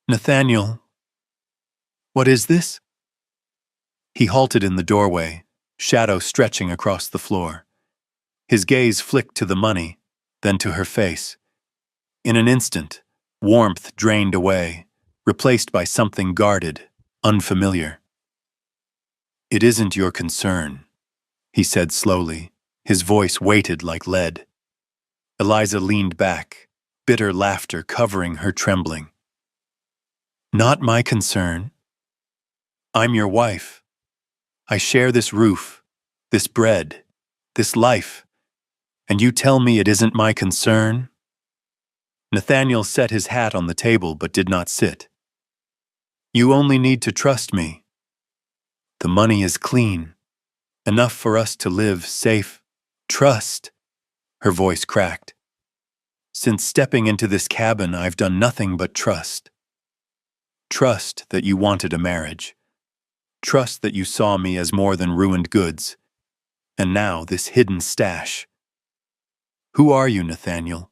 A: "Nathaniel, what is this?" He halted in the doorway, shadow stretching across the floor. His gaze flicked to the money, then to her face. In an instant, warmth drained away, replaced by something guarded, unfamiliar. "It isn't your concern," he said slowly, his voice weighted like lead. Eliza leaned back, bitter laughter covering her trembling. "Not my concern. I'm your wife. I share this roof, this bread, this life, and you tell me it isn't my concern?" Nathaniel set his hat on the table but did not sit. "You only need to trust me. The money is clean, enough for us to live safe. Trust." Her voice cracked. "Since stepping into this cabin, I've done nothing but trust. Trust that you wanted a marriage. Trust that you saw me as more than ruined goods. And now this hidden stash. Who are you, Nathaniel?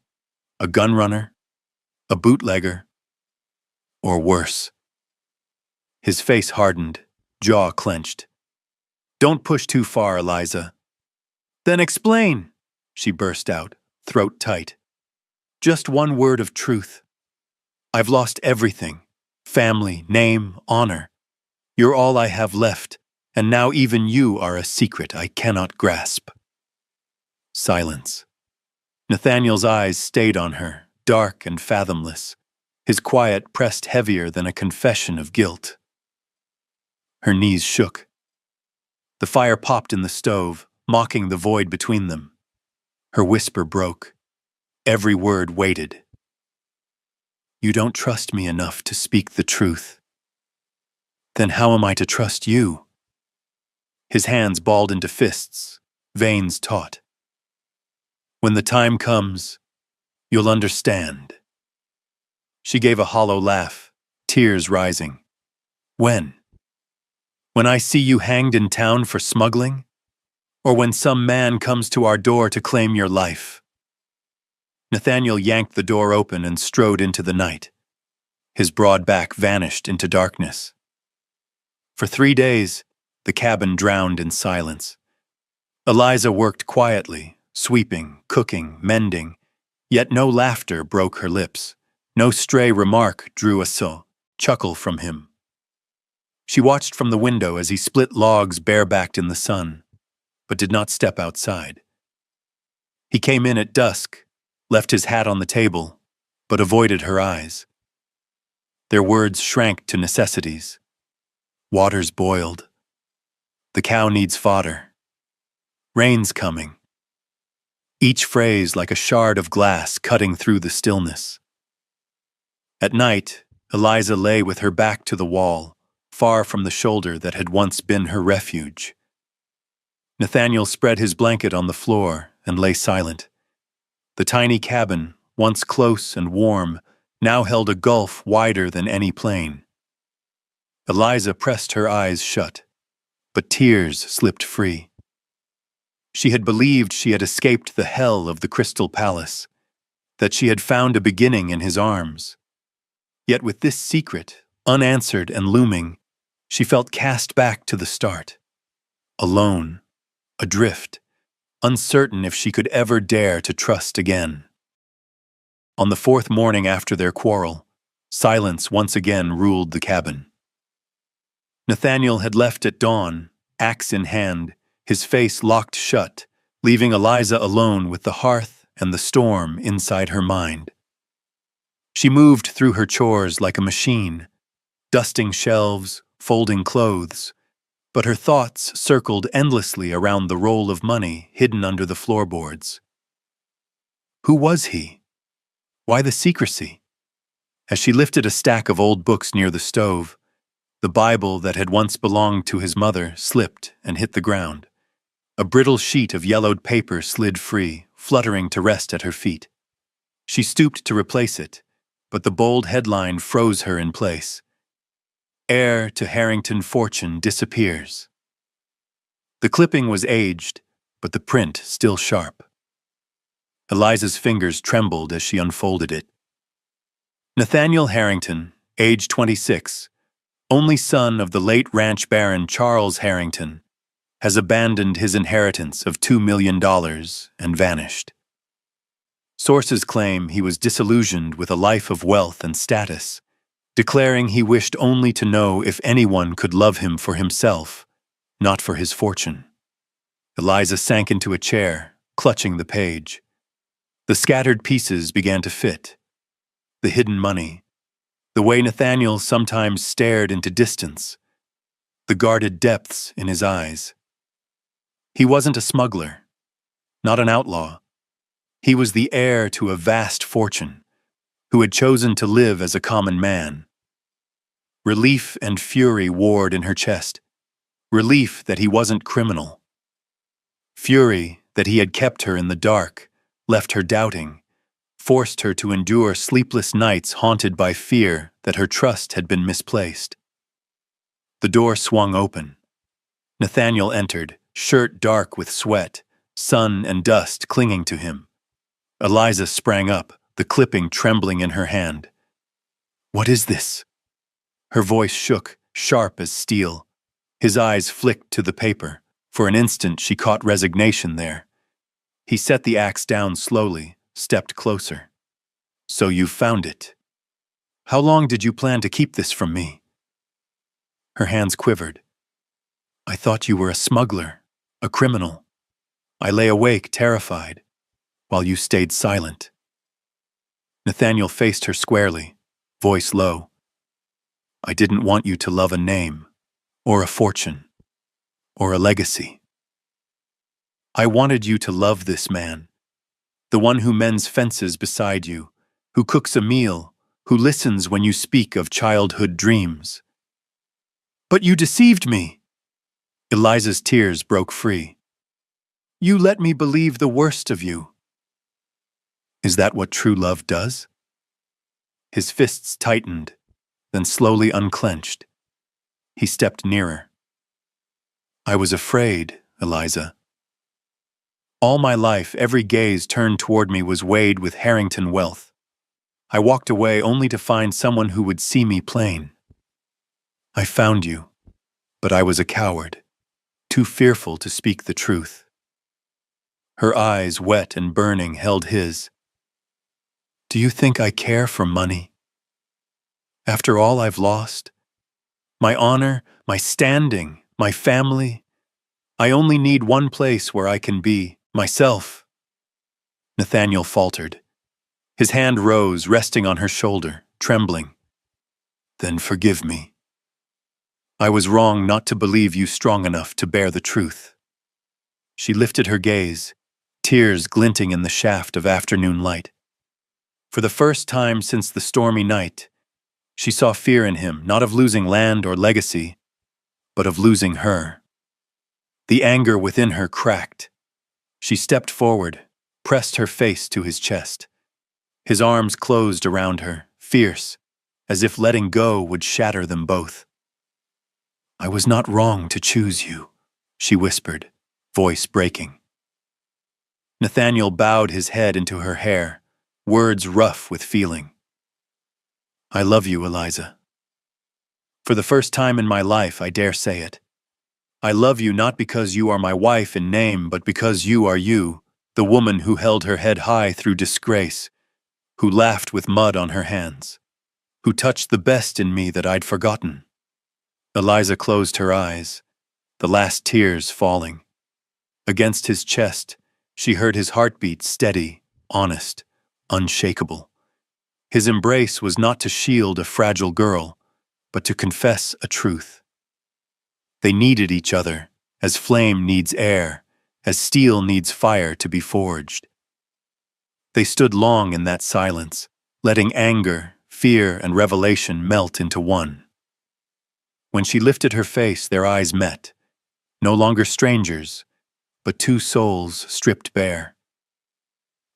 A: A gun runner? A bootlegger? Or worse?" His face hardened, jaw clenched. "Don't push too far, Eliza." "Then explain," she burst out, throat tight. "Just one word of truth. I've lost everything. Family, name, honor. You're all I have left, and now even you are a secret I cannot grasp." Silence. Nathaniel's eyes stayed on her, dark and fathomless, his quiet pressed heavier than a confession of guilt. Her knees shook. The fire popped in the stove, mocking the void between them. Her whisper broke. Every word weighted. "You don't trust me enough to speak the truth. Then how am I to trust you?" His hands balled into fists, veins taut. "When the time comes, you'll understand." She gave a hollow laugh, tears rising. "When? When I see you hanged in town for smuggling? Or when some man comes to our door to claim your life?" Nathaniel yanked the door open and strode into the night. His broad back vanished into darkness. For 3 days, the cabin drowned in silence. Eliza worked quietly, sweeping, cooking, mending, yet no laughter broke her lips. No stray remark drew a chuckle from him. She watched from the window as he split logs barebacked in the sun, but did not step outside. He came in at dusk, left his hat on the table, but avoided her eyes. Their words shrank to necessities. Water's boiled. The cow needs fodder. Rain's coming. Each phrase like a shard of glass cutting through the stillness. At night, Eliza lay with her back to the wall, far from the shoulder that had once been her refuge. Nathaniel spread his blanket on the floor and lay silent. The tiny cabin, once close and warm, now held a gulf wider than any plain. Eliza pressed her eyes shut, but tears slipped free. She had believed she had escaped the hell of the Crystal Palace, that she had found a beginning in his arms. Yet with this secret, unanswered and looming, she felt cast back to the start. Alone, adrift, uncertain if she could ever dare to trust again. On the fourth morning after their quarrel, silence once again ruled the cabin. Nathaniel had left at dawn, axe in hand, his face locked shut, leaving Eliza alone with the hearth and the storm inside her mind. She moved through her chores like a machine, dusting shelves, folding clothes, but her thoughts circled endlessly around the roll of money hidden under the floorboards. Who was he? Why the secrecy? As she lifted a stack of old books near the stove, the Bible that had once belonged to his mother slipped and hit the ground. A brittle sheet of yellowed paper slid free, fluttering to rest at her feet. She stooped to replace it, but the bold headline froze her in place. Heir to Harrington fortune disappears. The clipping was aged, but the print still sharp. Eliza's fingers trembled as she unfolded it. Nathaniel Harrington, age 26, only son of the late ranch baron Charles Harrington, has abandoned his inheritance of $2 million and vanished. Sources claim he was disillusioned with a life of wealth and status, declaring he wished only to know if anyone could love him for himself, not for his fortune. Eliza sank into a chair, clutching the page. The scattered pieces began to fit. The hidden money, the way Nathaniel sometimes stared into distance, the guarded depths in his eyes. He wasn't a smuggler, not an outlaw. He was the heir to a vast fortune, who had chosen to live as a common man. Relief and fury warred in her chest. Relief that he wasn't criminal. Fury that he had kept her in the dark, left her doubting, forced her to endure sleepless nights haunted by fear that her trust had been misplaced. The door swung open. Nathaniel entered, shirt dark with sweat, sun and dust clinging to him. Eliza sprang up, the clipping trembling in her hand. "What is this?" Her voice shook, sharp as steel. His eyes flicked to the paper. For an instant she caught resignation there. He set the axe down slowly, stepped closer. "So you found it. How long did you plan to keep this from me?" Her hands quivered. "I thought you were a smuggler, a criminal. I lay awake, terrified, while you stayed silent." Nathaniel faced her squarely, voice low. "I didn't want you to love a name, or a fortune, or a legacy. I wanted you to love this man, the one who mends fences beside you, who cooks a meal, who listens when you speak of childhood dreams." "But you deceived me!" Eliza's tears broke free. "You let me believe the worst of you." "Is that what true love does?" His fists tightened, then slowly unclenched. He stepped nearer. "I was afraid, Eliza. All my life, every gaze turned toward me was weighed with Harrington wealth. I walked away only to find someone who would see me plain. I found you, but I was a coward, too fearful to speak the truth." Her eyes, wet and burning, held his. "Do you think I care for money? After all I've lost? My honor, my standing, my family? I only need one place where I can be myself." Nathaniel faltered. His hand rose, resting on her shoulder, trembling. "Then forgive me. I was wrong not to believe you strong enough to bear the truth." She lifted her gaze, tears glinting in the shaft of afternoon light. For the first time since the stormy night, she saw fear in him, not of losing land or legacy, but of losing her. The anger within her cracked. She stepped forward, pressed her face to his chest. His arms closed around her, fierce, as if letting go would shatter them both. "I was not wrong to choose you," she whispered, voice breaking. Nathaniel bowed his head into her hair, words rough with feeling. "I love you, Eliza. For the first time in my life, I dare say it. I love you not because you are my wife in name, but because you are you, the woman who held her head high through disgrace, who laughed with mud on her hands, who touched the best in me that I'd forgotten." Eliza closed her eyes, the last tears falling. Against his chest, she heard his heartbeat steady, honest, unshakable. His embrace was not to shield a fragile girl, but to confess a truth. They needed each other, as flame needs air, as steel needs fire to be forged. They stood long in that silence, letting anger, fear, and revelation melt into one. When she lifted her face, their eyes met, no longer strangers, but two souls stripped bare.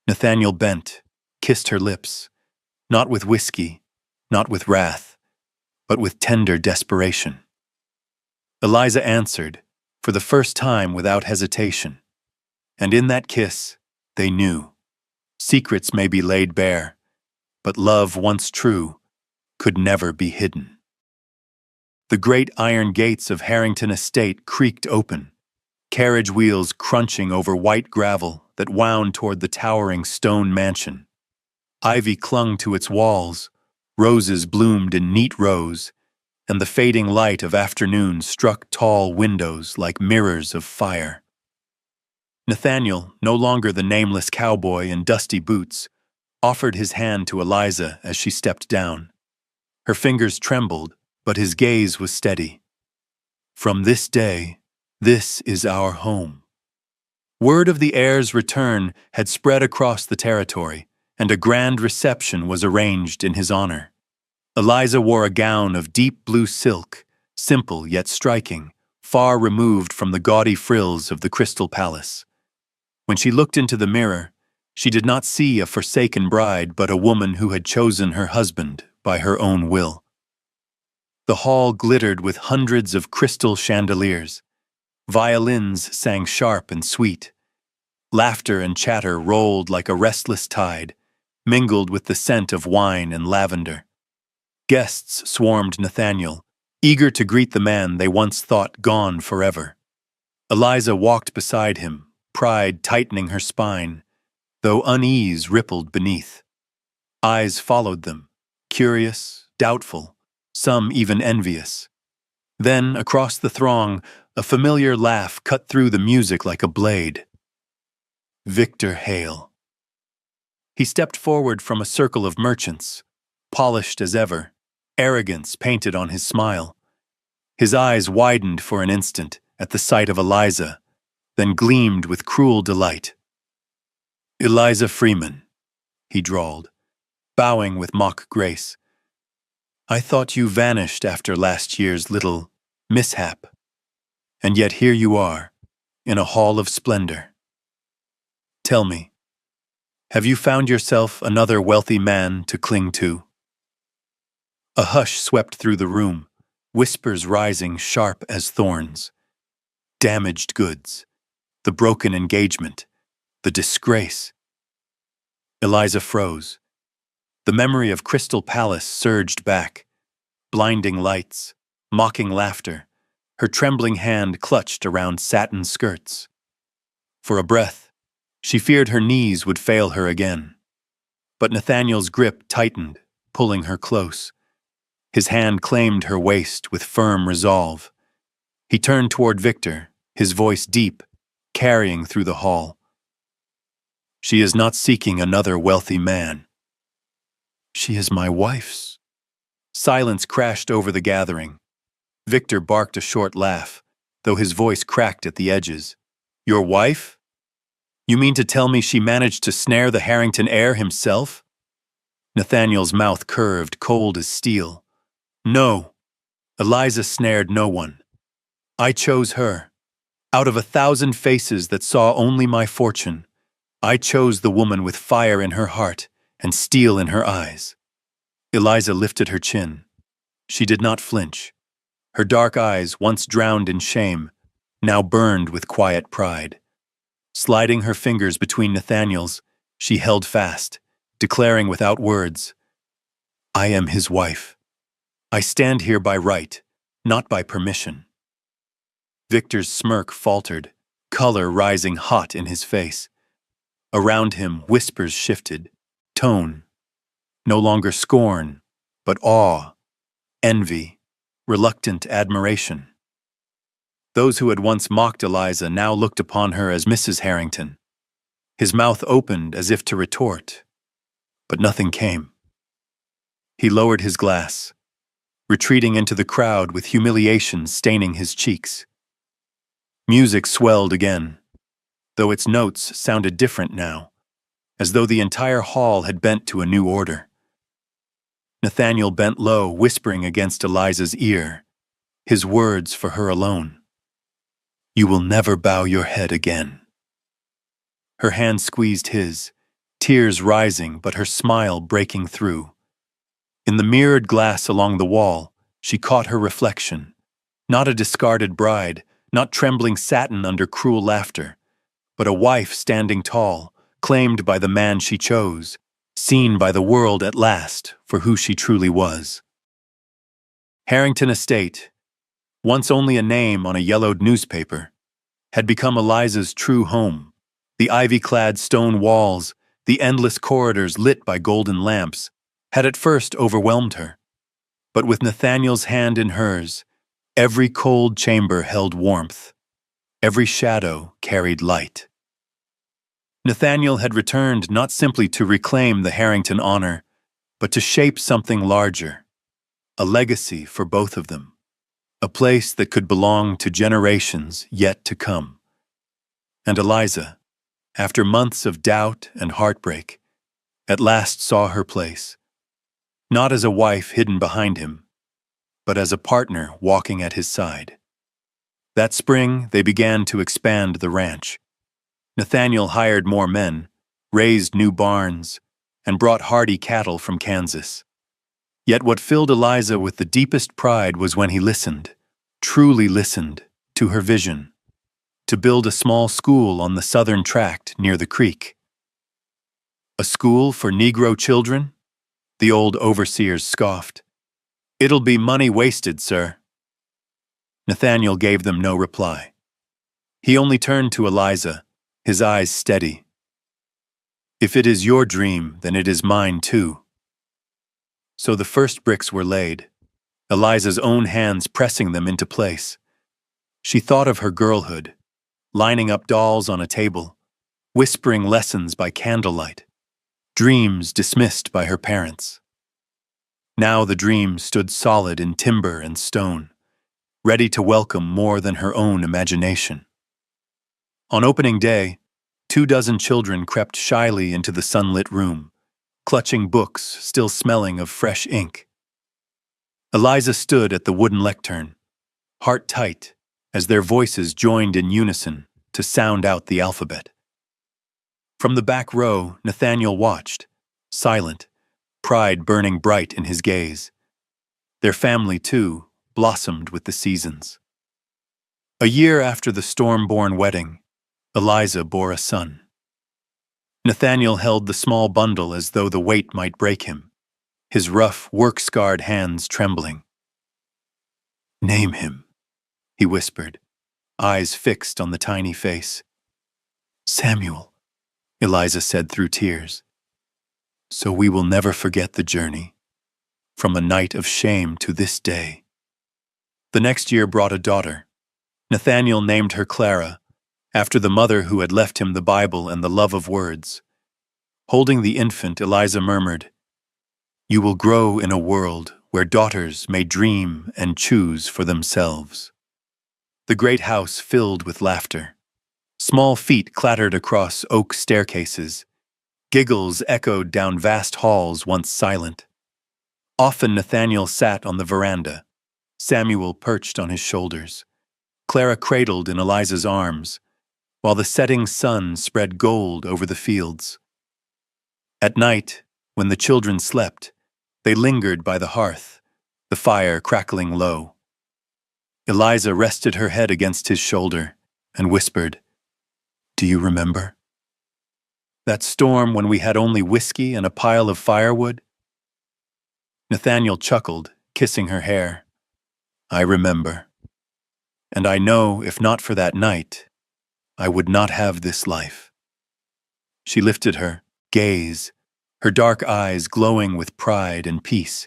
A: Nathaniel bent, kissed her lips, not with whiskey, not with wrath, but with tender desperation. Eliza answered, for the first time without hesitation. And in that kiss, they knew. Secrets may be laid bare, but love once true could never be hidden. The great iron gates of Harrington Estate creaked open, carriage wheels crunching over white gravel that wound toward the towering stone mansion. Ivy clung to its walls, roses bloomed in neat rows, and the fading light of afternoon struck tall windows like mirrors of fire. Nathaniel, no longer the nameless cowboy in dusty boots, offered his hand to Eliza as she stepped down. Her fingers trembled, but his gaze was steady. "From this day, this is our home." Word of the heir's return had spread across the territory, and a grand reception was arranged in his honor. Eliza wore a gown of deep blue silk, simple yet striking, far removed from the gaudy frills of the Crystal Palace. When she looked into the mirror, she did not see a forsaken bride, but a woman who had chosen her husband by her own will. The hall glittered with hundreds of crystal chandeliers. Violins sang sharp and sweet. Laughter and chatter rolled like a restless tide, mingled with the scent of wine and lavender. Guests swarmed Nathaniel, eager to greet the man they once thought gone forever. Eliza walked beside him, pride tightening her spine, though unease rippled beneath. Eyes followed them, curious, doubtful, some even envious. Then, across the throng, a familiar laugh cut through the music like a blade. Victor Hale. He stepped forward from a circle of merchants, polished as ever, arrogance painted on his smile. His eyes widened for an instant at the sight of Eliza, then gleamed with cruel delight. "Eliza Freeman," he drawled, bowing with mock grace. "I thought you vanished after last year's little mishap, and yet here you are, in a hall of splendor. Tell me, have you found yourself another wealthy man to cling to?" A hush swept through the room, whispers rising sharp as thorns. Damaged goods, the broken engagement, the disgrace. Eliza froze. The memory of Crystal Palace surged back. Blinding lights, mocking laughter, her trembling hand clutched around satin skirts. For a breath, she feared her knees would fail her again. But Nathaniel's grip tightened, pulling her close. His hand claimed her waist with firm resolve. He turned toward Victor, his voice deep, carrying through the hall. "She is not seeking another wealthy man. She is my wife's." Silence crashed over the gathering. Victor barked a short laugh, though his voice cracked at the edges. "Your wife? You mean to tell me she managed to snare the Harrington heir himself?" Nathaniel's mouth curved, cold as steel. "No, Eliza snared no one. I chose her, Out of 1,000 faces that saw only my fortune, I chose the woman with fire in her heart and steel in her eyes. Eliza lifted her chin. She did not flinch. Her dark eyes, once drowned in shame, now burned with quiet pride. Sliding her fingers between Nathaniel's, she held fast, declaring without words, "I am his wife. I stand here by right, not by permission." Victor's smirk faltered, color rising hot in his face. Around him, whispers shifted, tone. No longer scorn, but awe, envy, reluctant admiration. Those who had once mocked Eliza now looked upon her as Mrs. Harrington. His mouth opened as if to retort, but nothing came. He lowered his glass, retreating into the crowd with humiliation staining his cheeks. Music swelled again, though its notes sounded different now, as though the entire hall had bent to a new order. Nathaniel bent low, whispering against Eliza's ear, his words for her alone. "You will never bow your head again." Her hand squeezed his, tears rising but her smile breaking through. In the mirrored glass along the wall, she caught her reflection, not a discarded bride, not trembling satin under cruel laughter, but a wife standing tall, claimed by the man she chose, seen by the world at last for who she truly was. Harrington Estate, once only a name on a yellowed newspaper, had become Eliza's true home. The ivy-clad stone walls, the endless corridors lit by golden lamps, had at first overwhelmed her. But with Nathaniel's hand in hers, every cold chamber held warmth. Every shadow carried light. Nathaniel had returned not simply to reclaim the Harrington honor, but to shape something larger, a legacy for both of them, a place that could belong to generations yet to come. And Eliza, after months of doubt and heartbreak, at last saw her place, not as a wife hidden behind him, but as a partner walking at his side. That spring, they began to expand the ranch. Nathaniel hired more men, raised new barns, and brought hardy cattle from Kansas. Yet what filled Eliza with the deepest pride was when he listened, truly listened, to her vision, to build a small school on the southern tract near the creek. "A school for Negro children?" the old overseers scoffed. "It'll be money wasted, sir." Nathaniel gave them no reply. He only turned to Eliza, his eyes steady. "If it is your dream, then it is mine too." So the first bricks were laid, Eliza's own hands pressing them into place. She thought of her girlhood, lining up dolls on a table, whispering lessons by candlelight, dreams dismissed by her parents. Now the dream stood solid in timber and stone, ready to welcome more than her own imagination. On opening day, 24 children crept shyly into the sunlit room, clutching books still smelling of fresh ink. Eliza stood at the wooden lectern, heart tight, as their voices joined in unison to sound out the alphabet. From the back row, Nathaniel watched, silent, pride burning bright in his gaze. Their family, too, blossomed with the seasons. A year after the storm-born wedding, Eliza bore a son. Nathaniel held the small bundle as though the weight might break him, his rough, work-scarred hands trembling. "Name him," he whispered, eyes fixed on the tiny face. "Samuel," Eliza said through tears. "So we will never forget the journey, from a night of shame to this day." The next year brought a daughter. Nathaniel named her Clara, after the mother who had left him the Bible and the love of words. Holding the infant, Eliza murmured, "You will grow in a world where daughters may dream and choose for themselves." The great house filled with laughter. Small feet clattered across oak staircases. Giggles echoed down vast halls once silent. Often Nathaniel sat on the veranda, Samuel perched on his shoulders. Clara cradled in Eliza's arms, while the setting sun spread gold over the fields. At night, when the children slept, they lingered by the hearth, the fire crackling low. Eliza rested her head against his shoulder and whispered, "Do you remember? That storm when we had only whiskey and a pile of firewood?" Nathaniel chuckled, kissing her hair. "I remember. And I know if not for that night, I would not have this life." She lifted her gaze, her dark eyes glowing with pride and peace.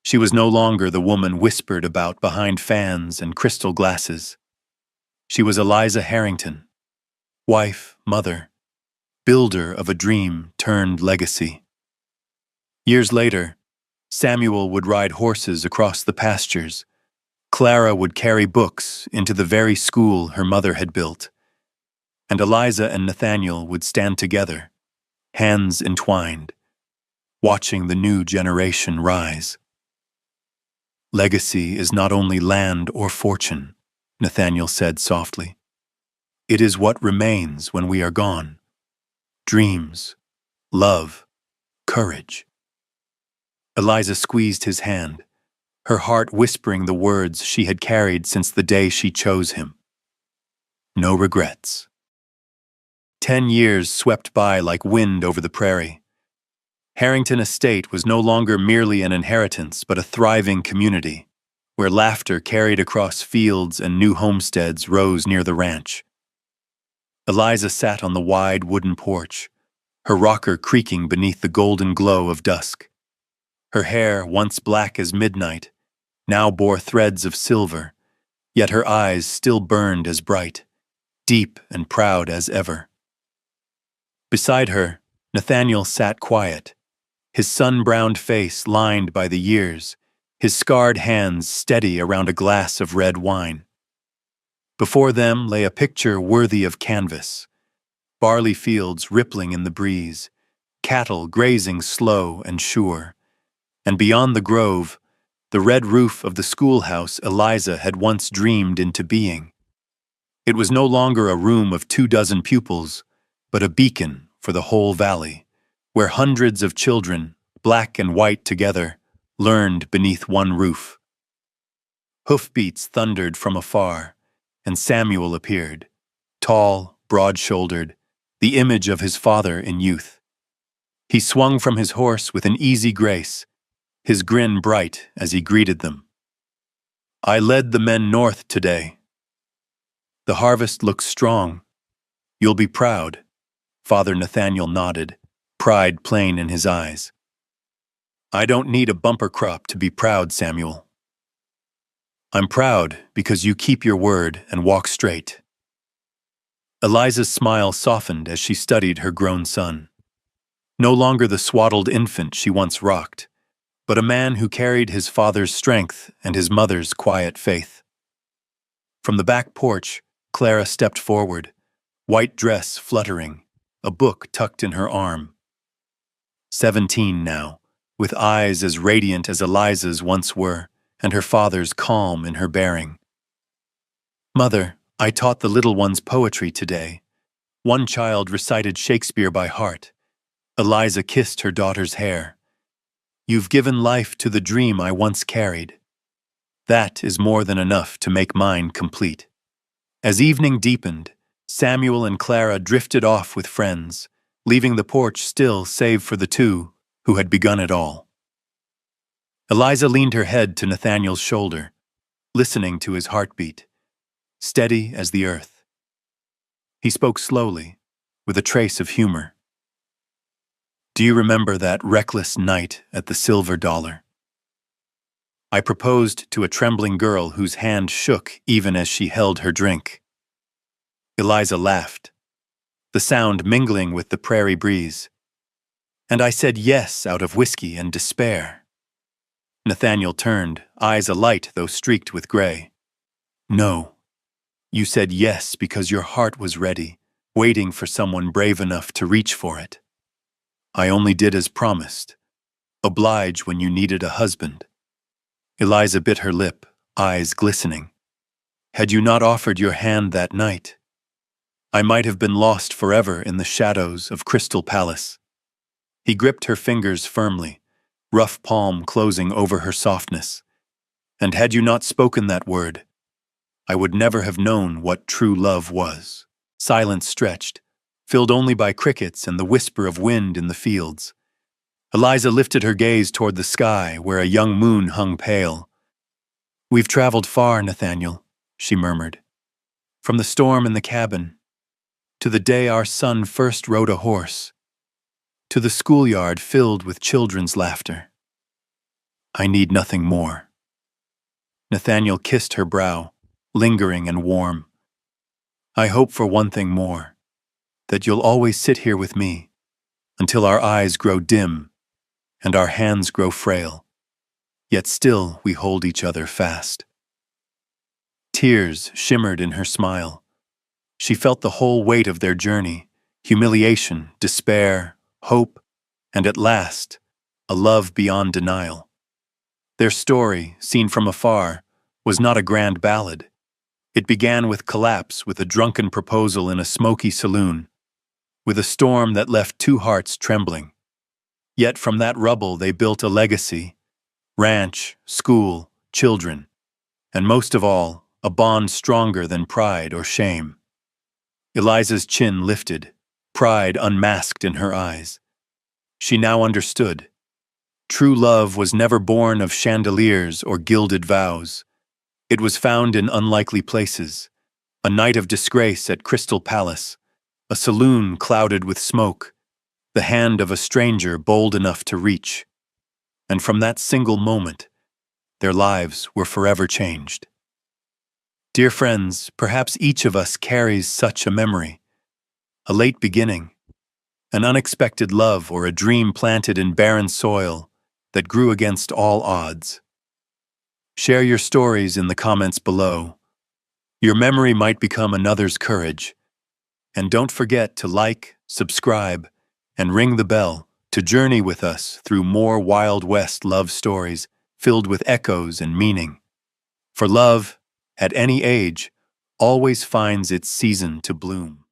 A: She was no longer the woman whispered about behind fans and crystal glasses. She was Eliza Harrington, wife, mother, builder of a dream turned legacy. Years later, Samuel would ride horses across the pastures. Clara would carry books into the very school her mother had built. And Eliza and Nathaniel would stand together, hands entwined, watching the new generation rise. "Legacy is not only land or fortune," Nathaniel said softly. "It is what remains when we are gone. Dreams, love, courage." Eliza squeezed his hand, her heart whispering the words she had carried since the day she chose him. No regrets. 10 years swept by like wind over the prairie. Harrington Estate was no longer merely an inheritance, but a thriving community, where laughter carried across fields and new homesteads rose near the ranch. Eliza sat on the wide wooden porch, her rocker creaking beneath the golden glow of dusk. Her hair, once black as midnight, now bore threads of silver, yet her eyes still burned as bright, deep and proud as ever. Beside her, Nathaniel sat quiet, his sun-browned face lined by the years, his scarred hands steady around a glass of red wine. Before them lay a picture worthy of canvas, barley fields rippling in the breeze, cattle grazing slow and sure, and beyond the grove, the red roof of the schoolhouse Eliza had once dreamed into being. It was no longer a room of 24 pupils, but a beacon for the whole valley, where hundreds of children, black and white together, learned beneath one roof. Hoofbeats thundered from afar, and Samuel appeared, tall, broad-shouldered, the image of his father in youth. He swung from his horse with an easy grace, his grin bright as he greeted them. "I led the men north today. The harvest looks strong. You'll be proud." Father Nathaniel nodded, pride plain in his eyes. "I don't need a bumper crop to be proud, Samuel. I'm proud because you keep your word and walk straight." Eliza's smile softened as she studied her grown son. No longer the swaddled infant she once rocked, but a man who carried his father's strength and his mother's quiet faith. From the back porch, Clara stepped forward, white dress fluttering, a book tucked in her arm. 17 now, with eyes as radiant as Eliza's once were, and her father's calm in her bearing. "Mother, I taught the little ones poetry today. One child recited Shakespeare by heart." Eliza kissed her daughter's hair. "You've given life to the dream I once carried. That is more than enough to make mine complete." As evening deepened, Samuel and Clara drifted off with friends, leaving the porch still save for the two who had begun it all. Eliza leaned her head to Nathaniel's shoulder, listening to his heartbeat, steady as the earth. He spoke slowly, with a trace of humor. "Do you remember that reckless night at the Silver Dollar? I proposed to a trembling girl whose hand shook even as she held her drink." Eliza laughed, the sound mingling with the prairie breeze. "And I said yes out of whiskey and despair." Nathaniel turned, eyes alight though streaked with gray. "No, you said yes because your heart was ready, waiting for someone brave enough to reach for it. I only did as promised, oblige when you needed a husband." Eliza bit her lip, eyes glistening. Had you not offered your hand that night, I might have been lost forever in the shadows of Crystal Palace. He gripped her fingers firmly, rough palm closing over her softness. And had you not spoken that word, I would never have known what true love was. Silence stretched, filled only by crickets and the whisper of wind in the fields. Eliza lifted her gaze toward the sky, where a young moon hung pale. "We've traveled far, Nathaniel," she murmured. "From the storm in the cabin, to the day our son first rode a horse, to the schoolyard filled with children's laughter. I need nothing more." Nathaniel kissed her brow, lingering and warm. "I hope for one thing more, that you'll always sit here with me, until our eyes grow dim and our hands grow frail, yet still we hold each other fast." Tears shimmered in her smile. She felt the whole weight of their journey, humiliation, despair, hope, and at last, a love beyond denial. Their story, seen from afar, was not a grand ballad. It began with collapse, with a drunken proposal in a smoky saloon, with a storm that left two hearts trembling. Yet from that rubble they built a legacy: ranch, school, children, and most of all, a bond stronger than pride or shame. Eliza's chin lifted, pride unmasked in her eyes. She now understood. True love was never born of chandeliers or gilded vows. It was found in unlikely places: a night of disgrace at Crystal Palace, a saloon clouded with smoke, the hand of a stranger bold enough to reach. And from that single moment, their lives were forever changed. Dear friends, perhaps each of us carries such a memory: a late beginning, an unexpected love, or a dream planted in barren soil that grew against all odds. Share your stories in the comments below. Your memory might become another's courage. And don't forget to like, subscribe, and ring the bell to journey with us through more Wild West love stories filled with echoes and meaning. For love, at any age, always finds its season to bloom.